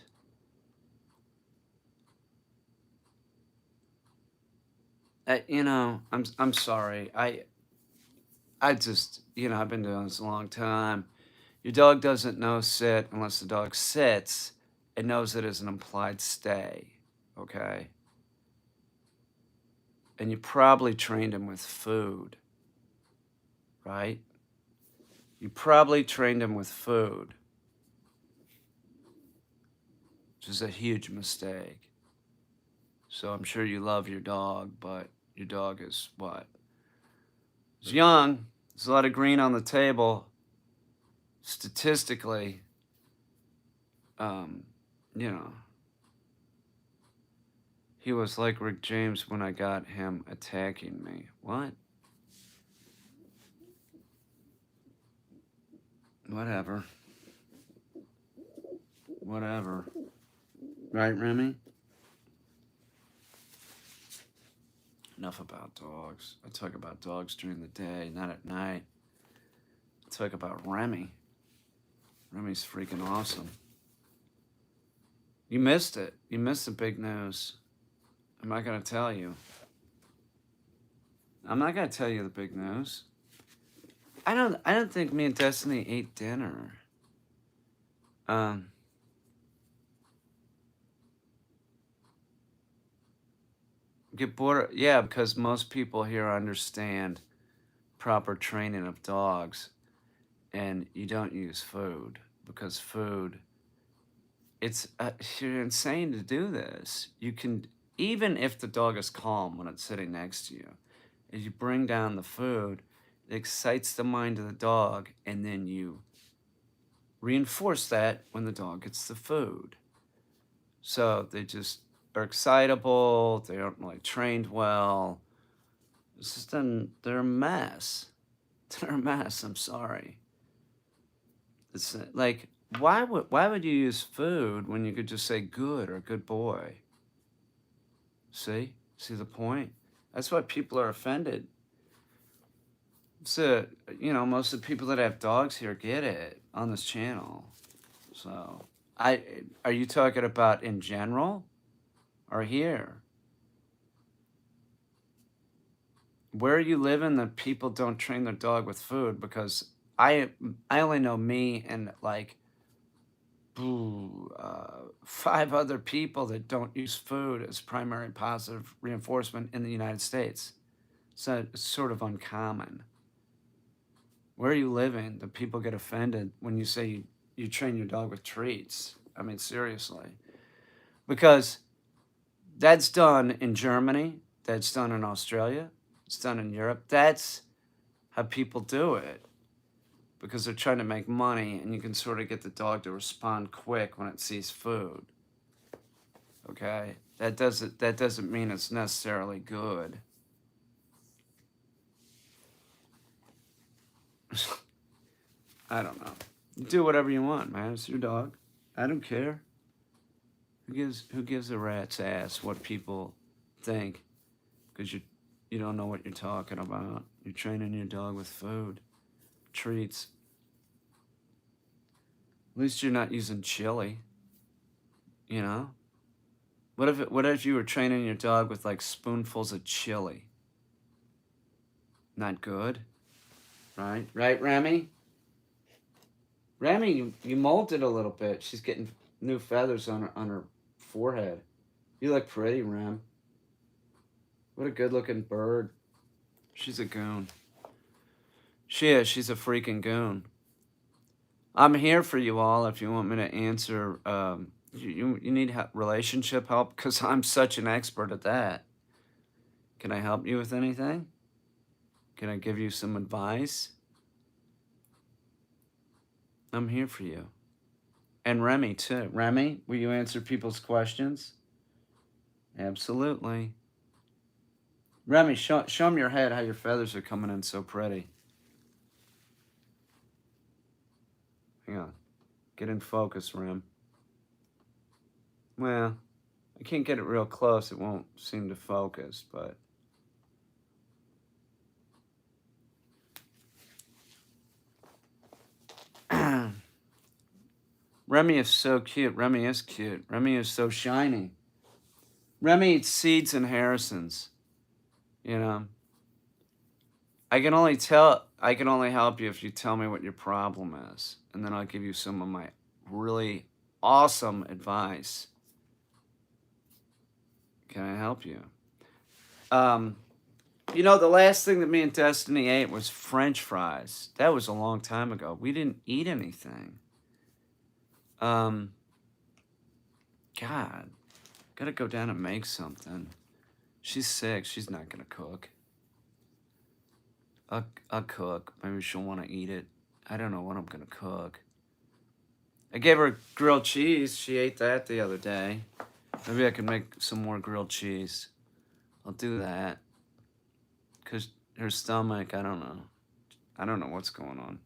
You know, I'm sorry. I just, you know, I've been doing this a long time. Your dog doesn't know sit unless the dog sits. It knows it as an implied stay, okay? And you probably trained him with food, right? You probably trained him with food, which is a huge mistake. So I'm sure you love your dog, but your dog is what? He's young. There's a lot of green on the table. Statistically, um, you know, he was like Rick James when I got him attacking me. What? Whatever. Whatever. Right, Remy? Enough about dogs. I talk about dogs during the day, not at night. I talk about Remy. Remy's freaking awesome. You missed it. You missed the big news. I'm not going to tell you. I'm not going to tell you the big news. I don't think me and Destiny ate dinner. Get bored. Yeah, because most people here understand proper training of dogs, and you don't use food because food. It's you're insane to do this. You can even if the dog is calm when it's sitting next to you, if you bring down the food, it excites the mind of the dog, and then you reinforce that when the dog gets the food. So they just are excitable. They aren't really trained well. It's just they're a mess. They're a mess. I'm sorry. It's like why would you use food when you could just say good or good boy? See the point? That's why people are offended. So most of the people that have dogs here get it on this channel. So are you talking about in general or here? Where you live in that people don't train their dog with food? Because I only know me and like 5 other people that don't use food as primary positive reinforcement in the United States. So it's sort of uncommon. Where are you living that people get offended when you say you train your dog with treats? I mean, seriously. Because that's done in Germany, that's done in Australia, it's done in Europe. That's how people do it because they're trying to make money, and you can sort of get the dog to respond quick when it sees food. Okay? That doesn't mean it's necessarily good. I don't know. You do whatever you want, man. It's your dog. I don't care. Who gives a rat's ass what people think? Because you don't know what you're talking about. You're training your dog with food, treats. At least you're not using chili. You know. What if you were training your dog with like spoonfuls of chili? Not good, right? Right, Remy? Remy, you molted a little bit. She's getting new feathers on her forehead. You look pretty, Rem. What a good-looking bird. She's a goon. She is. She's a freaking goon. I'm here for you all if you want me to answer. You need relationship help because I'm such an expert at that. Can I help you with anything? Can I give you some advice? I'm here for you. And Remy, too. Remy, will you answer people's questions? Absolutely. Remy, show them your head, how your feathers are coming in so pretty. Hang on. Get in focus, Rem. Well, I can't get it real close. It won't seem to focus, but... Remy is so cute. Remy is cute. Remy is so shiny. Remy eats seeds and Harrisons. You know? I can only help you if you tell me what your problem is. And then I'll give you some of my really awesome advice. Can I help you? You know, the last thing that me and Destiny ate was French fries. That was a long time ago. We didn't eat anything. Um, God, gotta go down and make something. She's sick. She's not gonna cook. I'll cook. Maybe she'll want to eat it. I don't know what I'm gonna cook. I gave her grilled cheese. She ate that the other day. Maybe I can make some more grilled cheese. I'll do that. Cause her stomach, I don't know. I don't know what's going on.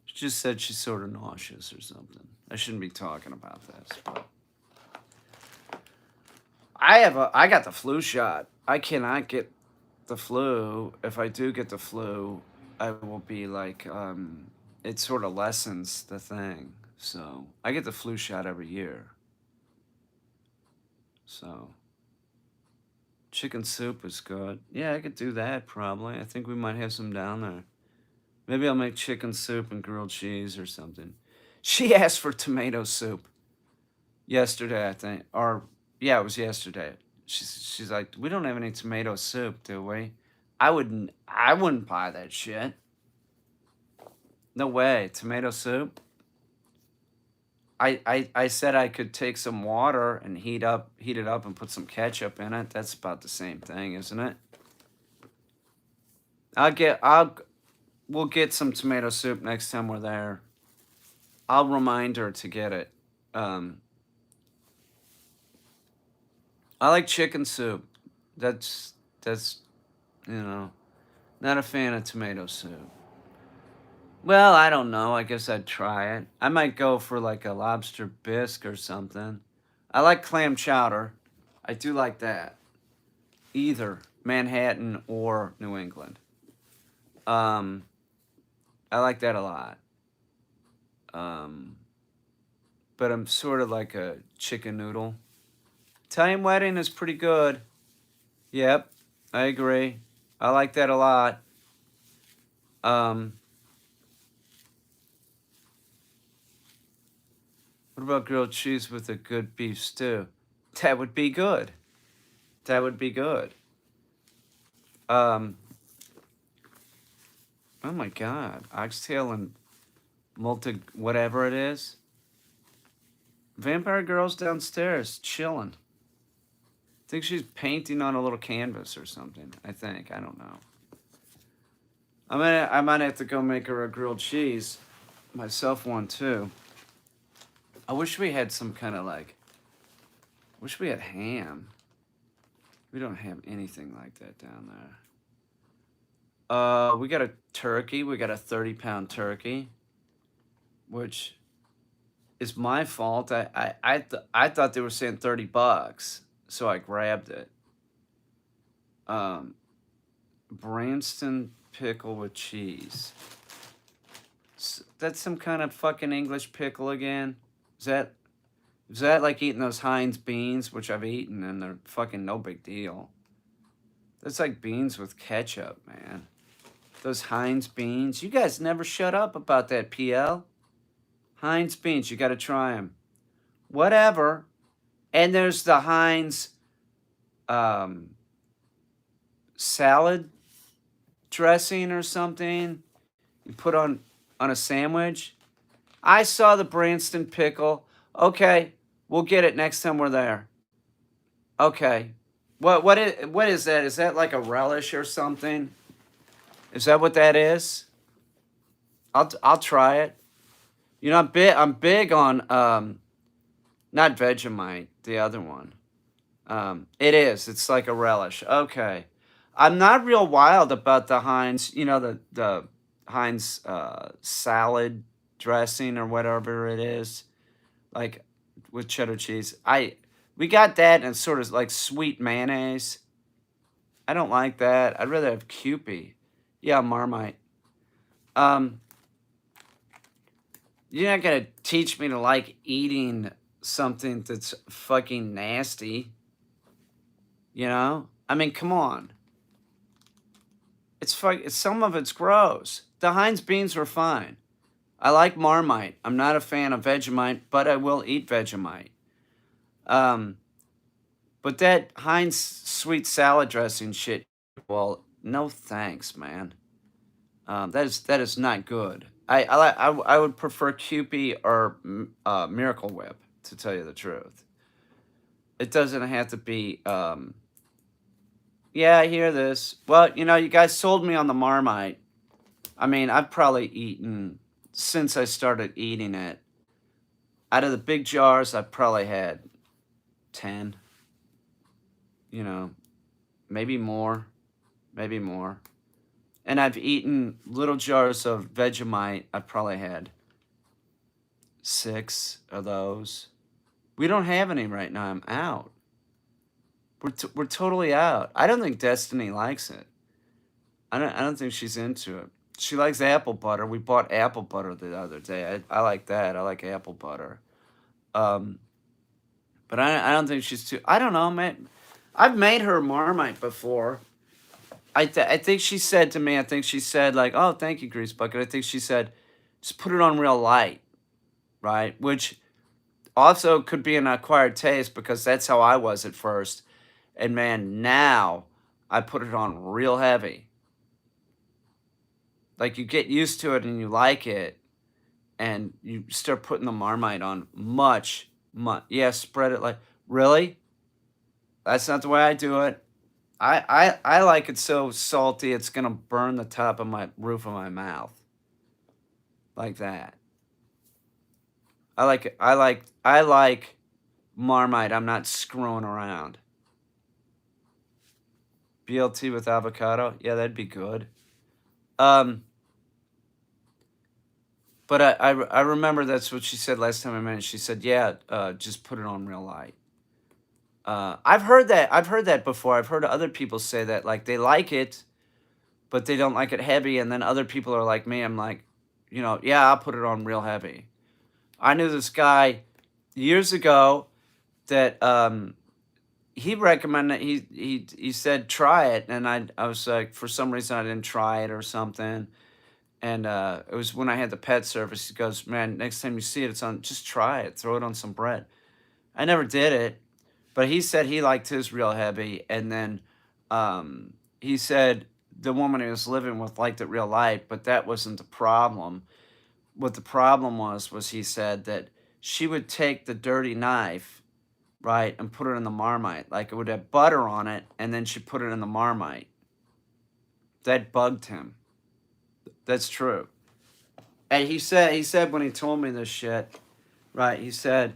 She just said she's sort of nauseous or something. I shouldn't be talking about this, but I got the flu shot. I cannot get the flu. If I do get the flu, I will be like, it sort of lessens the thing. So I get the flu shot every year. So chicken soup is good. Yeah, I could do that probably. I think we might have some down there. Maybe I'll make chicken soup and grilled cheese or something. She asked for tomato soup yesterday, I think. Or, yeah, it was yesterday. She's like, we don't have any tomato soup, do we? I wouldn't buy that shit. No way. Tomato soup? I said I could take some water and heat it up and put some ketchup in it. That's about the same thing, isn't it? We'll get some tomato soup next time we're there. I'll remind her to get it. Um, I like chicken soup. That's not a fan of tomato soup. Well, I don't know. I guess I'd try it. I might go for like a lobster bisque or something. I like clam chowder. I do like that. Either Manhattan or New England. Um, I like that a lot. Um, but I'm sort of like a chicken noodle. Italian wedding is pretty good. Yep, I agree. I like that a lot. Um, what about grilled cheese with a good beef stew? That would be good. That would be good. Um, oh my God, oxtail and multi whatever it is. Vampire girl's downstairs chilling. I think she's painting on a little canvas or something. I think I don't know. I might have to go make her a grilled cheese, myself one too. I wish we had some kind of like. Wish we had ham. We don't have anything like that down there. We got a turkey. We got a 30-pound turkey, which is my fault. I thought they were saying $30, so I grabbed it. Um, Branston pickle with cheese. That's some kind of fucking English pickle again. Is that is that like eating those Heinz beans, which I've eaten and they're fucking no big deal? That's like beans with ketchup, man. Those Heinz beans. You guys never shut up about that, PL. Heinz beans, you got to try them. Whatever. And there's the Heinz um, salad dressing or something you put on a sandwich. I saw the Branston pickle. Okay, we'll get it next time we're there. Okay. What is that? Is that like a relish or something? Is that what that is? I'll try it. You know, I'm big on not Vegemite, the other one. It is. It's like a relish. Okay. I'm not real wild about the Heinz, the Heinz salad dressing or whatever it is, like with cheddar cheese. We got that and sort of like sweet mayonnaise. I don't like that. I'd rather have Kewpie. Yeah, Marmite. Um, you're not gonna teach me to like eating something that's fucking nasty, you know? I mean, come on. Some of it's gross. The Heinz beans were fine. I like Marmite. I'm not a fan of Vegemite, but I will eat Vegemite. Um, but that Heinz sweet salad dressing shit Well, no thanks, man. That is not good. I would prefer Kewpie or Miracle Whip, to tell you the truth. It doesn't have to be. Yeah, I hear this. Well, you guys sold me on the Marmite. I mean, I've probably eaten since I started eating it. Out of the big jars, I've probably had 10. You know, maybe more, maybe more. And I've eaten little jars of Vegemite. I've probably had 6 of those. We don't have any right now. I'm out. We're totally out. I don't think Destiny likes it. I don't think she's into it. She likes apple butter. We bought apple butter the other day. I like that. I like apple butter. Um, but I don't think she's too. I don't know, man. I've made her Marmite before. I think she said to me. I think she said like, "Oh, thank you, Grease Bucket." I think she said, "Just put it on real light," right? Which also could be an acquired taste because that's how I was at first. And man, now I put it on real heavy. Like you get used to it and you like it, and you start putting the Marmite on much. Yeah, spread it like really. That's not the way I do it. I like it so salty it's gonna burn the top of my roof of my mouth like that. I like it. I like Marmite. I'm not screwing around. BLT with avocado. Yeah, that'd be good. Um, but I remember that's what she said last time I met her. She said, "Yeah, just put it on real light." I've heard that. I've heard that before. I've heard other people say that, like they like it, but they don't like it heavy. And then other people are like me. I'm like, yeah, I'll put it on real heavy. I knew this guy years ago that he recommended. He said try it, and I was like, for some reason I didn't try it or something. And it was when I had the pet service. He goes, man, next time you see it, it's on. Just try it. Throw it on some bread. I never did it, but he said he liked his real heavy, and then he said the woman he was living with liked it real light, but that wasn't the problem. What the problem was he said that she would take the dirty knife, right, and put it in the Marmite. Like it would have butter on it, and then she put it in the Marmite. That bugged him. That's true. And he said when he told me this shit, right? He said,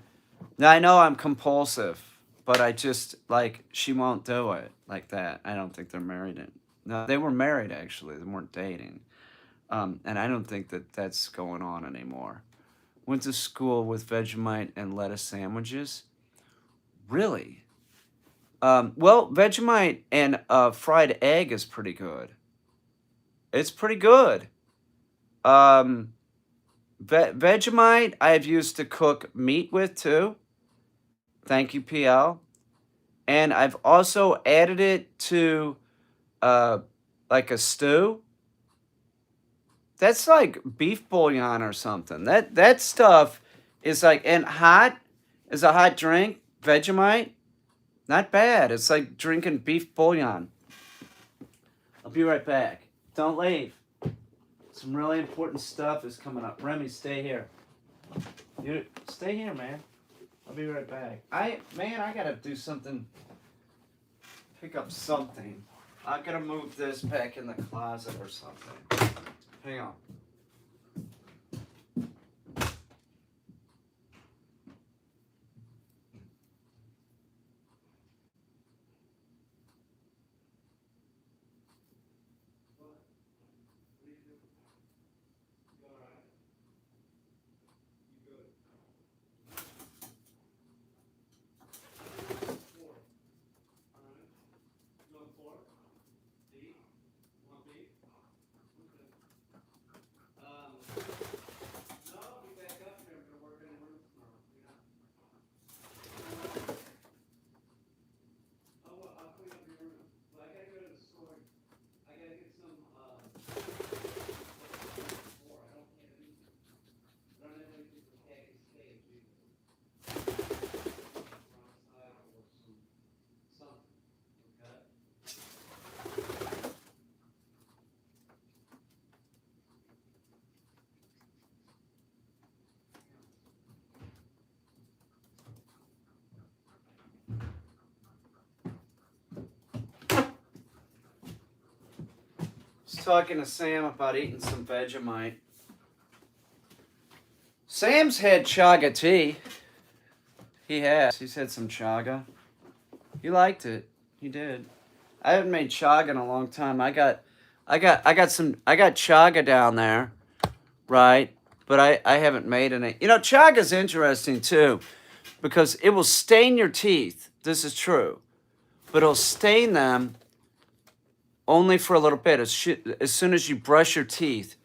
"Now I know I'm compulsive, but I just like she won't do it like that." I don't think they're married. No, they were married actually. They weren't dating. And I don't think that that's going on anymore. Went to school with Vegemite and lettuce sandwiches. Really? Well, Vegemite and fried egg is pretty good. It's pretty good. Um, Vegemite I've used to cook meat with too. Thank you, PL. And I've also added it to uh, like a stew. That's like beef bouillon or something. That stuff is like and hot is a hot drink. Vegemite, not bad. It's like drinking beef bouillon. I'll be right back. Don't leave. Some really important stuff is coming up. Remy, stay here. You stay here, man. I'll be right back. I gotta do something. Pick up something. I gotta move this back in the closet or something. Hang on. talking to Sam about eating some Vegemite. Sam's had chaga tea. He has. He's had some chaga. He liked it. He did. I haven't made chaga in a long time. I got chaga down there, right? But I haven't made any. You know, chaga's interesting too, because it will stain your teeth. This is true, but it'll stain them only for a little bit. As soon as you brush your teeth,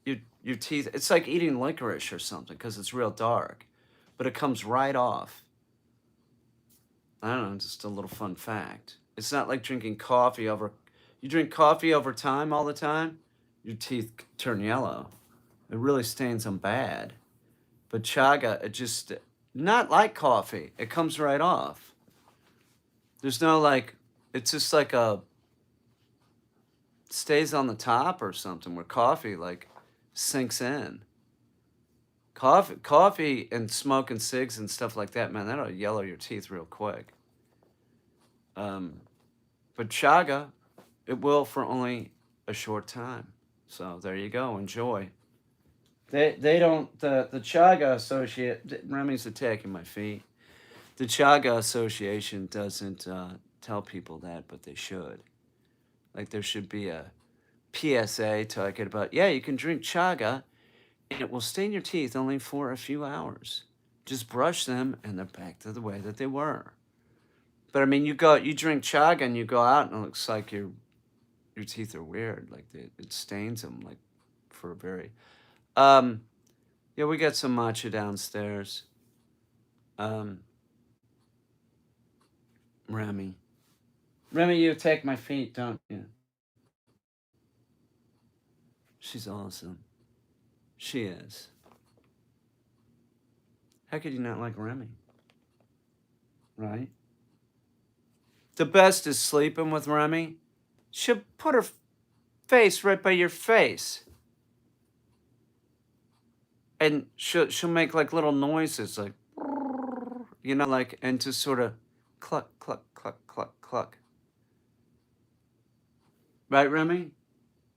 your teeth. It's like eating licorice or something because it's real dark, but it comes right off. I don't know. Just a little fun fact. It's not like drinking coffee over. You drink coffee over time all the time, your teeth turn yellow. It really stains them bad. But chaga, it just not like coffee. It comes right off. There's no like. It's just like a stays on the top or something. Where coffee like sinks in. Coffee and smoking cigs and stuff like that, man, that'll yellow your teeth real quick. But chaga, it will for only a short time. So there you go. Enjoy. They don't the Chaga Associate Remy's attacking my feet. The Chaga Association doesn't tell people that, but they should. Like there should be a PSA talking about, yeah, you can drink chaga and it will stain your teeth only for a few hours. Just brush them and they're back to the way that they were. But I mean, you drink chaga and you go out and it looks like your teeth are weird. Like it stains them like for a very. Yeah, we got some matcha downstairs. Remy, you attack my feet, don't you? She's awesome. She is. How could you not like Remy? Right? The best is sleeping with Remy. She'll put her face right by your face. And she'll make like little noises like, you know, like, and just sort of cluck, cluck, cluck, cluck, cluck. Right, Remy?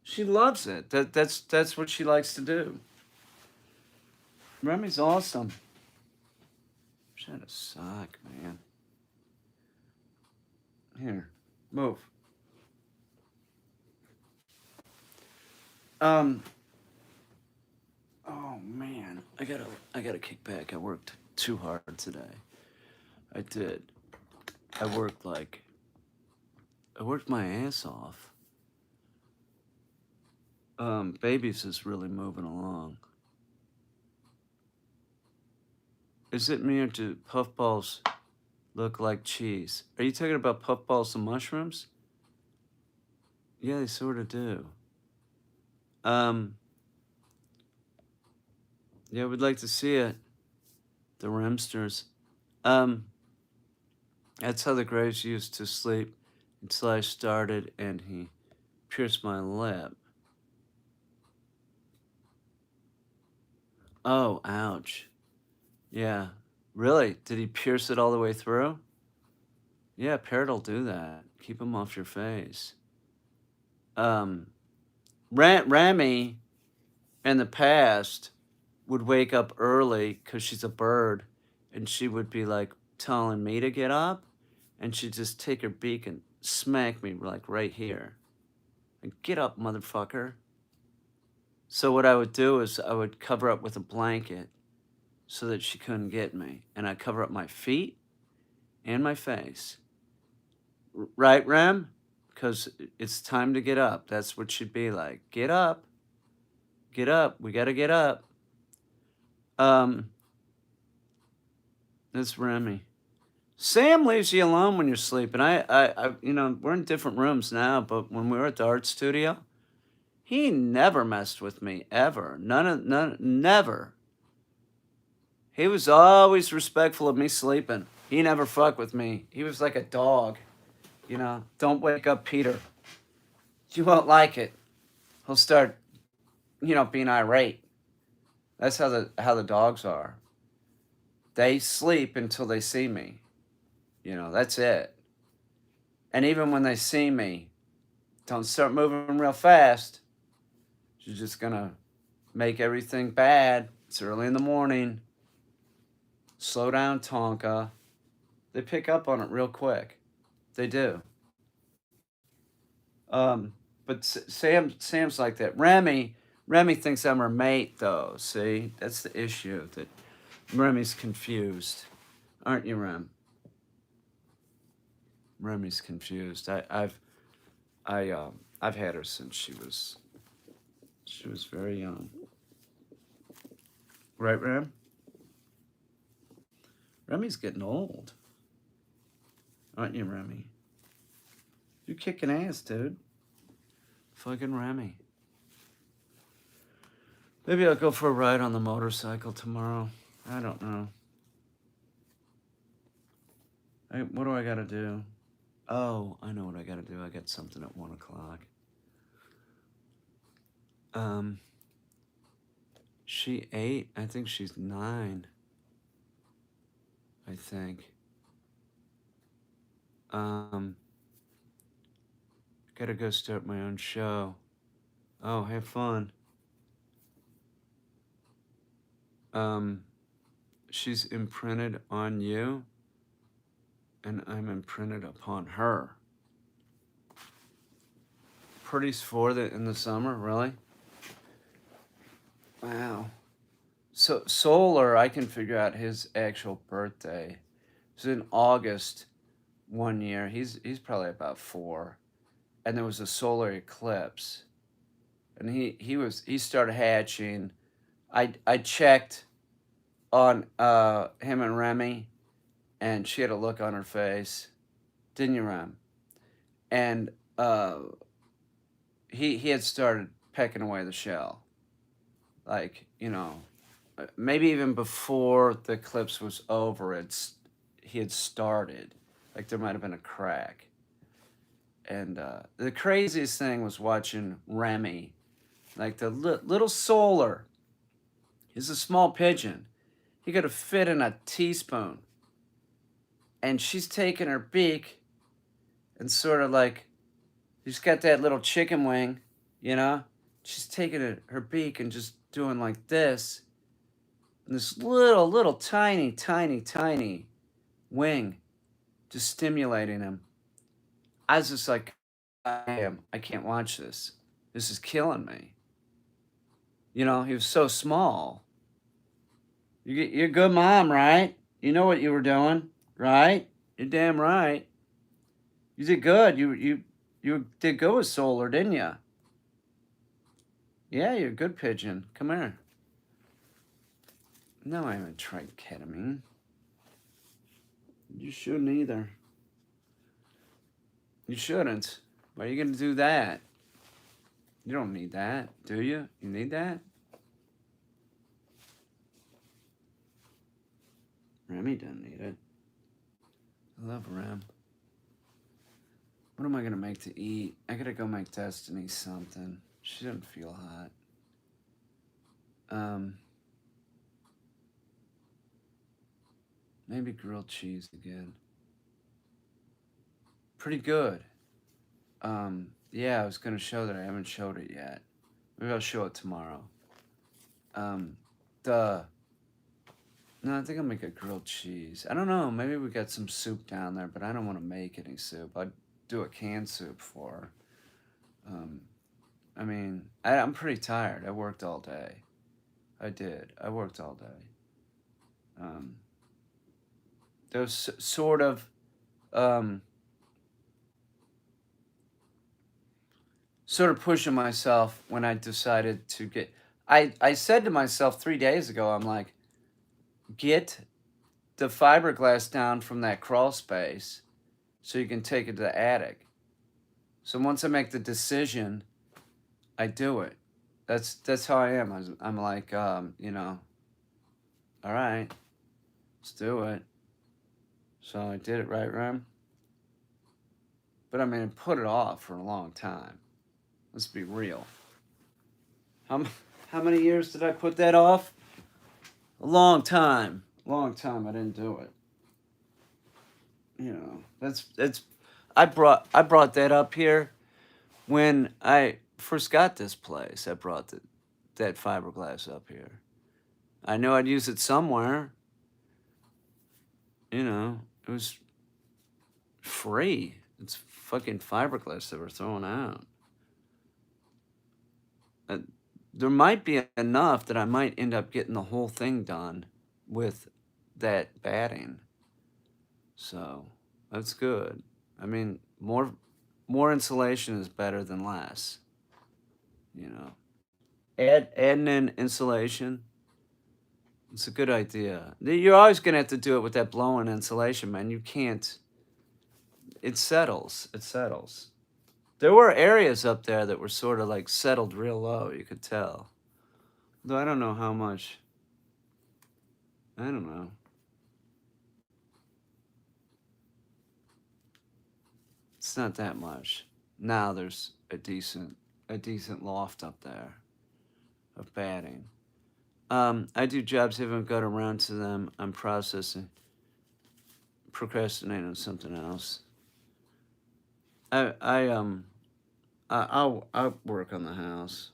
She loves it. That's what she likes to do. Remy's awesome. She had a sock, man. Here, move. Oh man, I gotta kick back. I worked too hard today. I did. I worked my ass off. Babies is really moving along. Is it me or do puffballs look like cheese? Are you talking about puffballs and mushrooms? Yeah, they sort of do. Yeah, we'd like to see it. The Remsters. That's how the Graves used to sleep until I started and he pierced my lip. Oh, ouch. Yeah. Really? Did he pierce it all the way through? Yeah, parrot will do that. Keep him off your face. Remy in the past would wake up early because she's a bird and she would be like telling me to get up and she'd just take her beak and smack me like right here. Like, get up, motherfucker. So what I would do is I would cover up with a blanket so that she couldn't get me. And I'd cover up my feet and my face. Right, Rem? Because it's time to get up. That's what she'd be like. Get up. Get up. We got to get up. That's Remy. Sam leaves you alone when you're sleeping. You know, we're in different rooms now, but when we were at the art studio, he never messed with me ever. Never. He was always respectful of me sleeping. He never fucked with me. He was like a dog. You know, don't wake up Peter. You won't like it. He'll start, you know, being irate. That's how the dogs are. They sleep until they see me. You know, that's it. And even when they see me, Don't start moving real fast. She's just gonna make everything bad. It's early in the morning. Slow down, Tonka. They pick up on it real quick. They do. Um, but Sam's like that. Remy thinks I'm her mate, though. See, that's the issue. That Remy's confused, aren't you, Rem? Remy's confused. I've had her since she was very young. Right, Rem? Remy's getting old, aren't you, Remy? You're kicking ass, dude. Fucking Remy. Maybe I'll go for a ride on the motorcycle tomorrow. I don't know. What do I gotta do? Oh, I know what I gotta do. I got something at 1 o'clock. She 8. I think she's 9. I think. Gotta go start my own show. Oh, have fun. She's imprinted on you, and I'm imprinted upon her. Pretty's 4 in the summer, really? Wow. So Solar, I can figure out his actual birthday. It's in August one year. He's probably about 4, and there was a solar eclipse, and he started hatching. I checked on him and Remy, and she had a look on her face, didn't you, Rem? And he had started pecking away the shell, like, maybe even before the eclipse was over. He had started, like there might have been a crack. And the craziest thing was watching Remy, like the little Solar. He's a small pigeon. He could have fit in a teaspoon. And she's taking her beak and sort of like, she's got that little chicken wing, you know? She's taking her beak and just doing like this. And this little, tiny wing just stimulating him. I was just like, I can't watch this. This is killing me. He was so small. You're a good mom, right? You know what you were doing, right? You're damn right. You did good. You did good with Solar, didn't you? Yeah, you're a good pigeon. Come here. No, I haven't tried ketamine. You shouldn't either. You shouldn't. Why are you gonna do that? You don't need that, do you? You need that? Remy doesn't need it. I love Rem. What am I gonna make to eat? I gotta go make Destiny something. She doesn't feel hot. Maybe grilled cheese again. Pretty good. Yeah, I was gonna show that. I haven't showed it yet. Maybe I'll show it tomorrow. No, I think I'll make a grilled cheese. I don't know. Maybe we got some soup down there, but I don't want to make any soup. I'd do a canned soup for her. I mean, I'm pretty tired. I worked all day. I did. I worked all day. Those sort of pushing myself when I decided to get. I said to myself 3 days ago, I'm like, get the fiberglass down from that crawl space so you can take it to the attic. So once I make the decision, I do it. That's how I am. I'm like, all right, let's do it. So I did it, right, Rem? But I mean, I put it off for a long time. Let's be real. How many years did I put that off? A long time. Long time I didn't do it. That's I brought that up here When I first got this place, I brought that fiberglass up here. I knew I'd use it somewhere. You know, it was free. It's fucking fiberglass that we're throwing out. Uh, there might be enough that I might end up getting the whole thing done with that batting. So that's good. I mean, more insulation is better than less. You know, adding in insulation. It's a good idea. You're always gonna have to do it with that blowing insulation, man. You can't. It settles. It settles. There were areas up there that were sort of like settled real low. You could tell. Though I don't know how much. I don't know. It's not that much. Now there's a decent loft up there of batting. I do jobs, haven't got around to them. I'm procrastinating on something else. I I um I'll work on the house.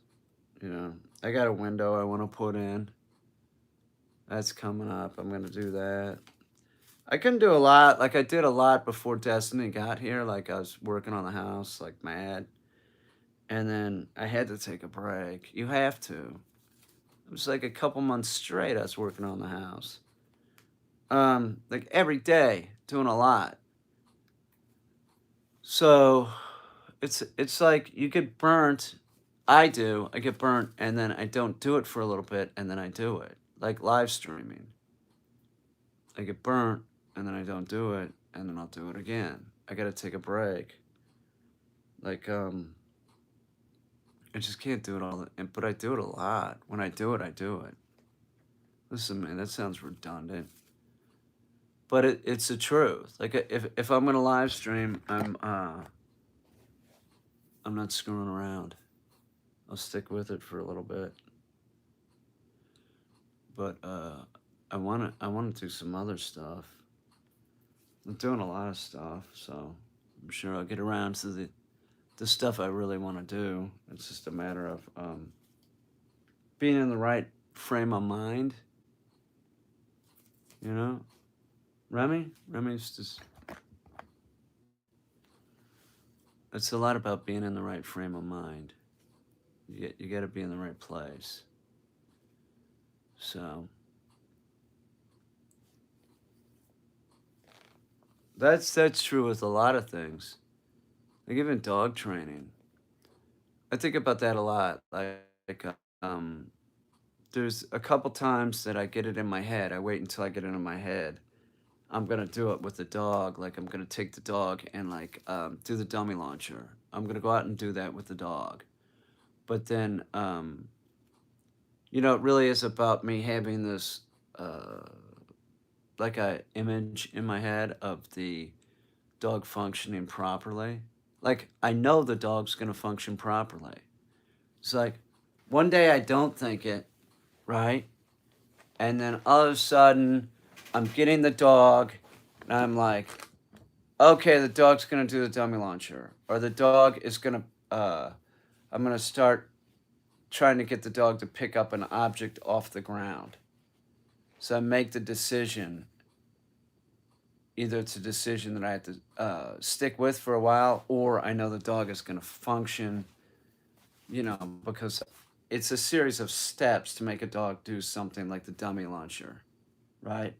You know, I got a window I want to put in. That's coming up. I'm gonna do that. I can do a lot. Like I did a lot before Destiny got here. Like I was working on the house like mad, and then I had to take a break. You have to. It was like a couple months straight. I was working on the house. Like every day, doing a lot. So it's like you get burnt. I do. I get burnt, and then I don't do it for a little bit, and then I do it. Like live streaming. I get burnt, and then I don't do it, and then I'll do it again. I gotta take a break. Like I just can't do it all. But I do it a lot. When I do it, I do it. Listen, man, that sounds redundant, but it's the truth. Like if I'm gonna live stream, I'm not screwing around. I'll stick with it for a little bit. But I wanna do some other stuff. I'm doing a lot of stuff, so I'm sure I'll get around to the stuff I really want to do. It's just a matter of being in the right frame of mind. You know, Remy's just. It's a lot about being in the right frame of mind. You got to be in the right place. So that's true with a lot of things. Like even dog training. I think about that a lot. Like um, there's a couple times that I get it in my head. I wait until I get it in my head. I'm gonna do it with the dog. Like I'm gonna take the dog and like do the dummy launcher. I'm gonna go out and do that with the dog. But then it really is about me having this uh, like a image in my head of the dog functioning properly. Like I know the dog's gonna function properly. It's like one day I don't think it, right? And then all of a sudden I'm getting the dog and I'm like, okay, the dog's gonna do the dummy launcher. Or the dog is gonna I'm gonna start trying to get the dog to pick up an object off the ground. So I make the decision. Either it's a decision that I have to stick with for a while, or I know the dog is going to function, because it's a series of steps to make a dog do something like the dummy launcher, right?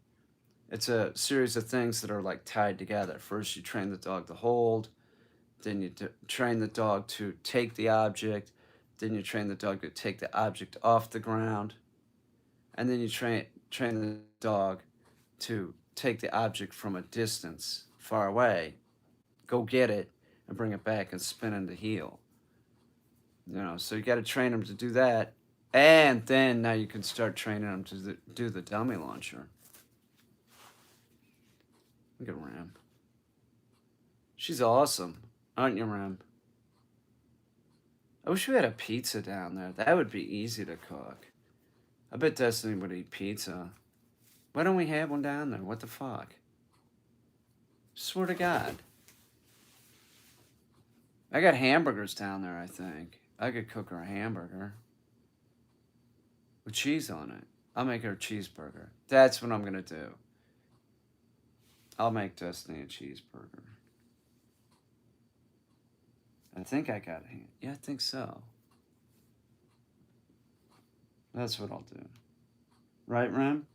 It's a series of things that are like tied together. First, you train the dog to hold, then you train the dog to take the object, then you train the dog to take the object off the ground, and then you train the dog to take the object from a distance far away, go get it, and bring it back and spin in the heel. So you got to train them to do that, and then now you can start training them to do the dummy launcher. Look at Ram. She's awesome, aren't you, Ram? I wish we had a pizza down there. That would be easy to cook. I bet Destiny would eat pizza. Why don't we have one down there? What the fuck? Swear to God. I got hamburgers down there, I think. I could cook her a hamburger with cheese on it. I'll make her a cheeseburger. That's what I'm going to do. I'll make Destiny a cheeseburger. I think I got it. Yeah, I think so. That's what I'll do. Right, Rem?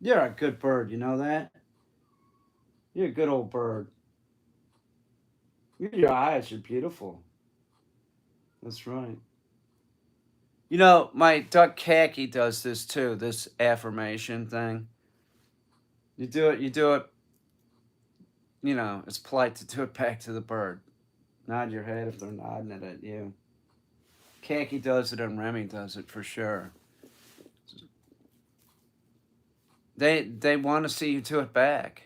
You're a good bird, you know that? You're a good old bird. Your eyes are beautiful. That's right. You know, my duck Khaki does this too, this affirmation thing. You do it, you know, it's polite to do it back to the bird. Nod your head if they're nodding it at you. Khaki does it and Remy does it for sure. They want to see you do it back.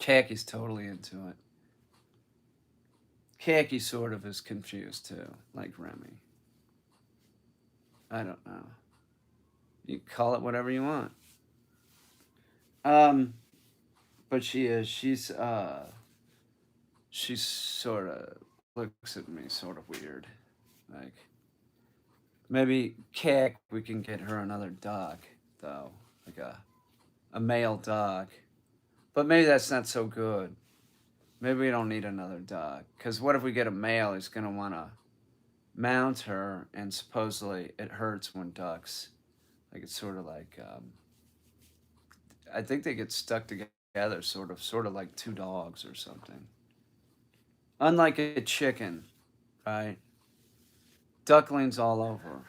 Khaki's totally into it. Khaki sort of is confused too, like Remy. I don't know. You call it whatever you want. But she's sort of looks at me sort of weird. Like maybe Cack we can get her another dog though, like a male dog. But maybe that's not so good. Maybe we don't need another dog. Because what if we get a male? He's going to want to mount her, and supposedly it hurts when ducks. Like it's sort of like, I think they get stuck together, sort of like two dogs or something. Unlike a chicken, right? Ducklings all over.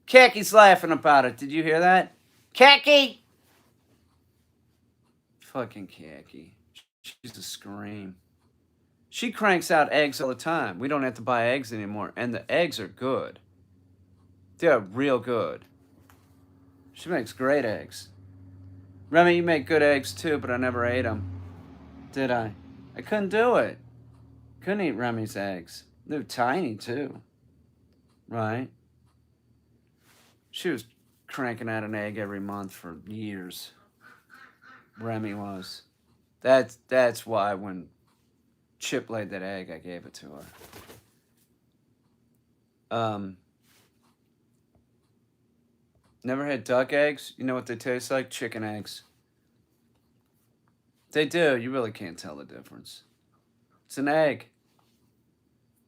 Kaki's laughing about it. Did you hear that? Kaki! Fucking Kaki. She's a scream. She cranks out eggs all the time. We don't have to buy eggs anymore. And the eggs are good. They're real good. She makes great eggs. Remy, you make good eggs too, but I never ate them. Did I? I couldn't do it. Couldn't eat Remy's eggs. They're tiny too. Right? She was cranking out an egg every month for years. Remy was. That's why when Chip laid that egg, I gave it to her. Never had duck eggs? You know what they taste like? Chicken eggs. They do. You really can't tell the difference. It's an egg.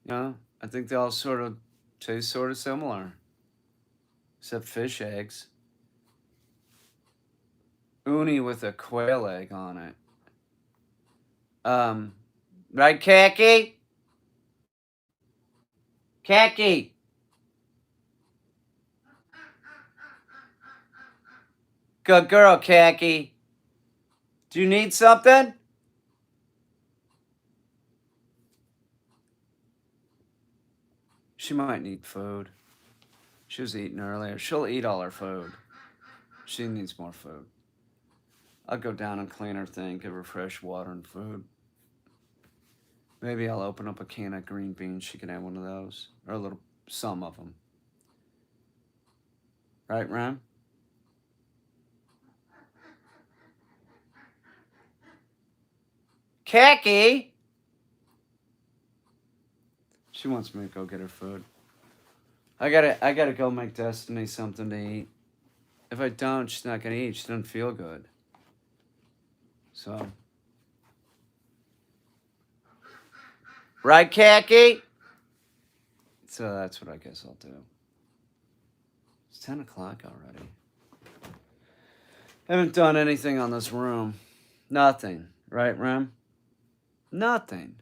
You know? I think they all sort of taste sort of similar. Except fish eggs. Uni with a quail egg on it. Right, Kaki? Kaki! Good girl, Kaki. Do you need something? She might need food. She was eating earlier. She'll eat all her food. She needs more food. I'll go down and clean her thing, give her fresh water and food. Maybe I'll open up a can of green beans. She can have one of those. Or some of them. Right, Ram? Kaki! She wants me to go get her food. I gotta go make Destiny something to eat. If I don't, she's not gonna eat. She doesn't feel good. So. Right, Kaki? So that's what I guess I'll do. It's 10 o'clock already. Haven't done anything on this room. Nothing. Right, Rem? Nothing.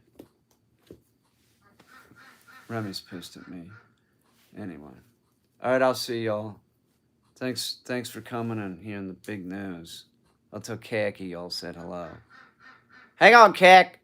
Remy's pissed at me. Anyway. Alright, I'll see y'all. Thanks for coming and hearing the big news. I'll tell Kaki y'all said hello. Hang on, Kak.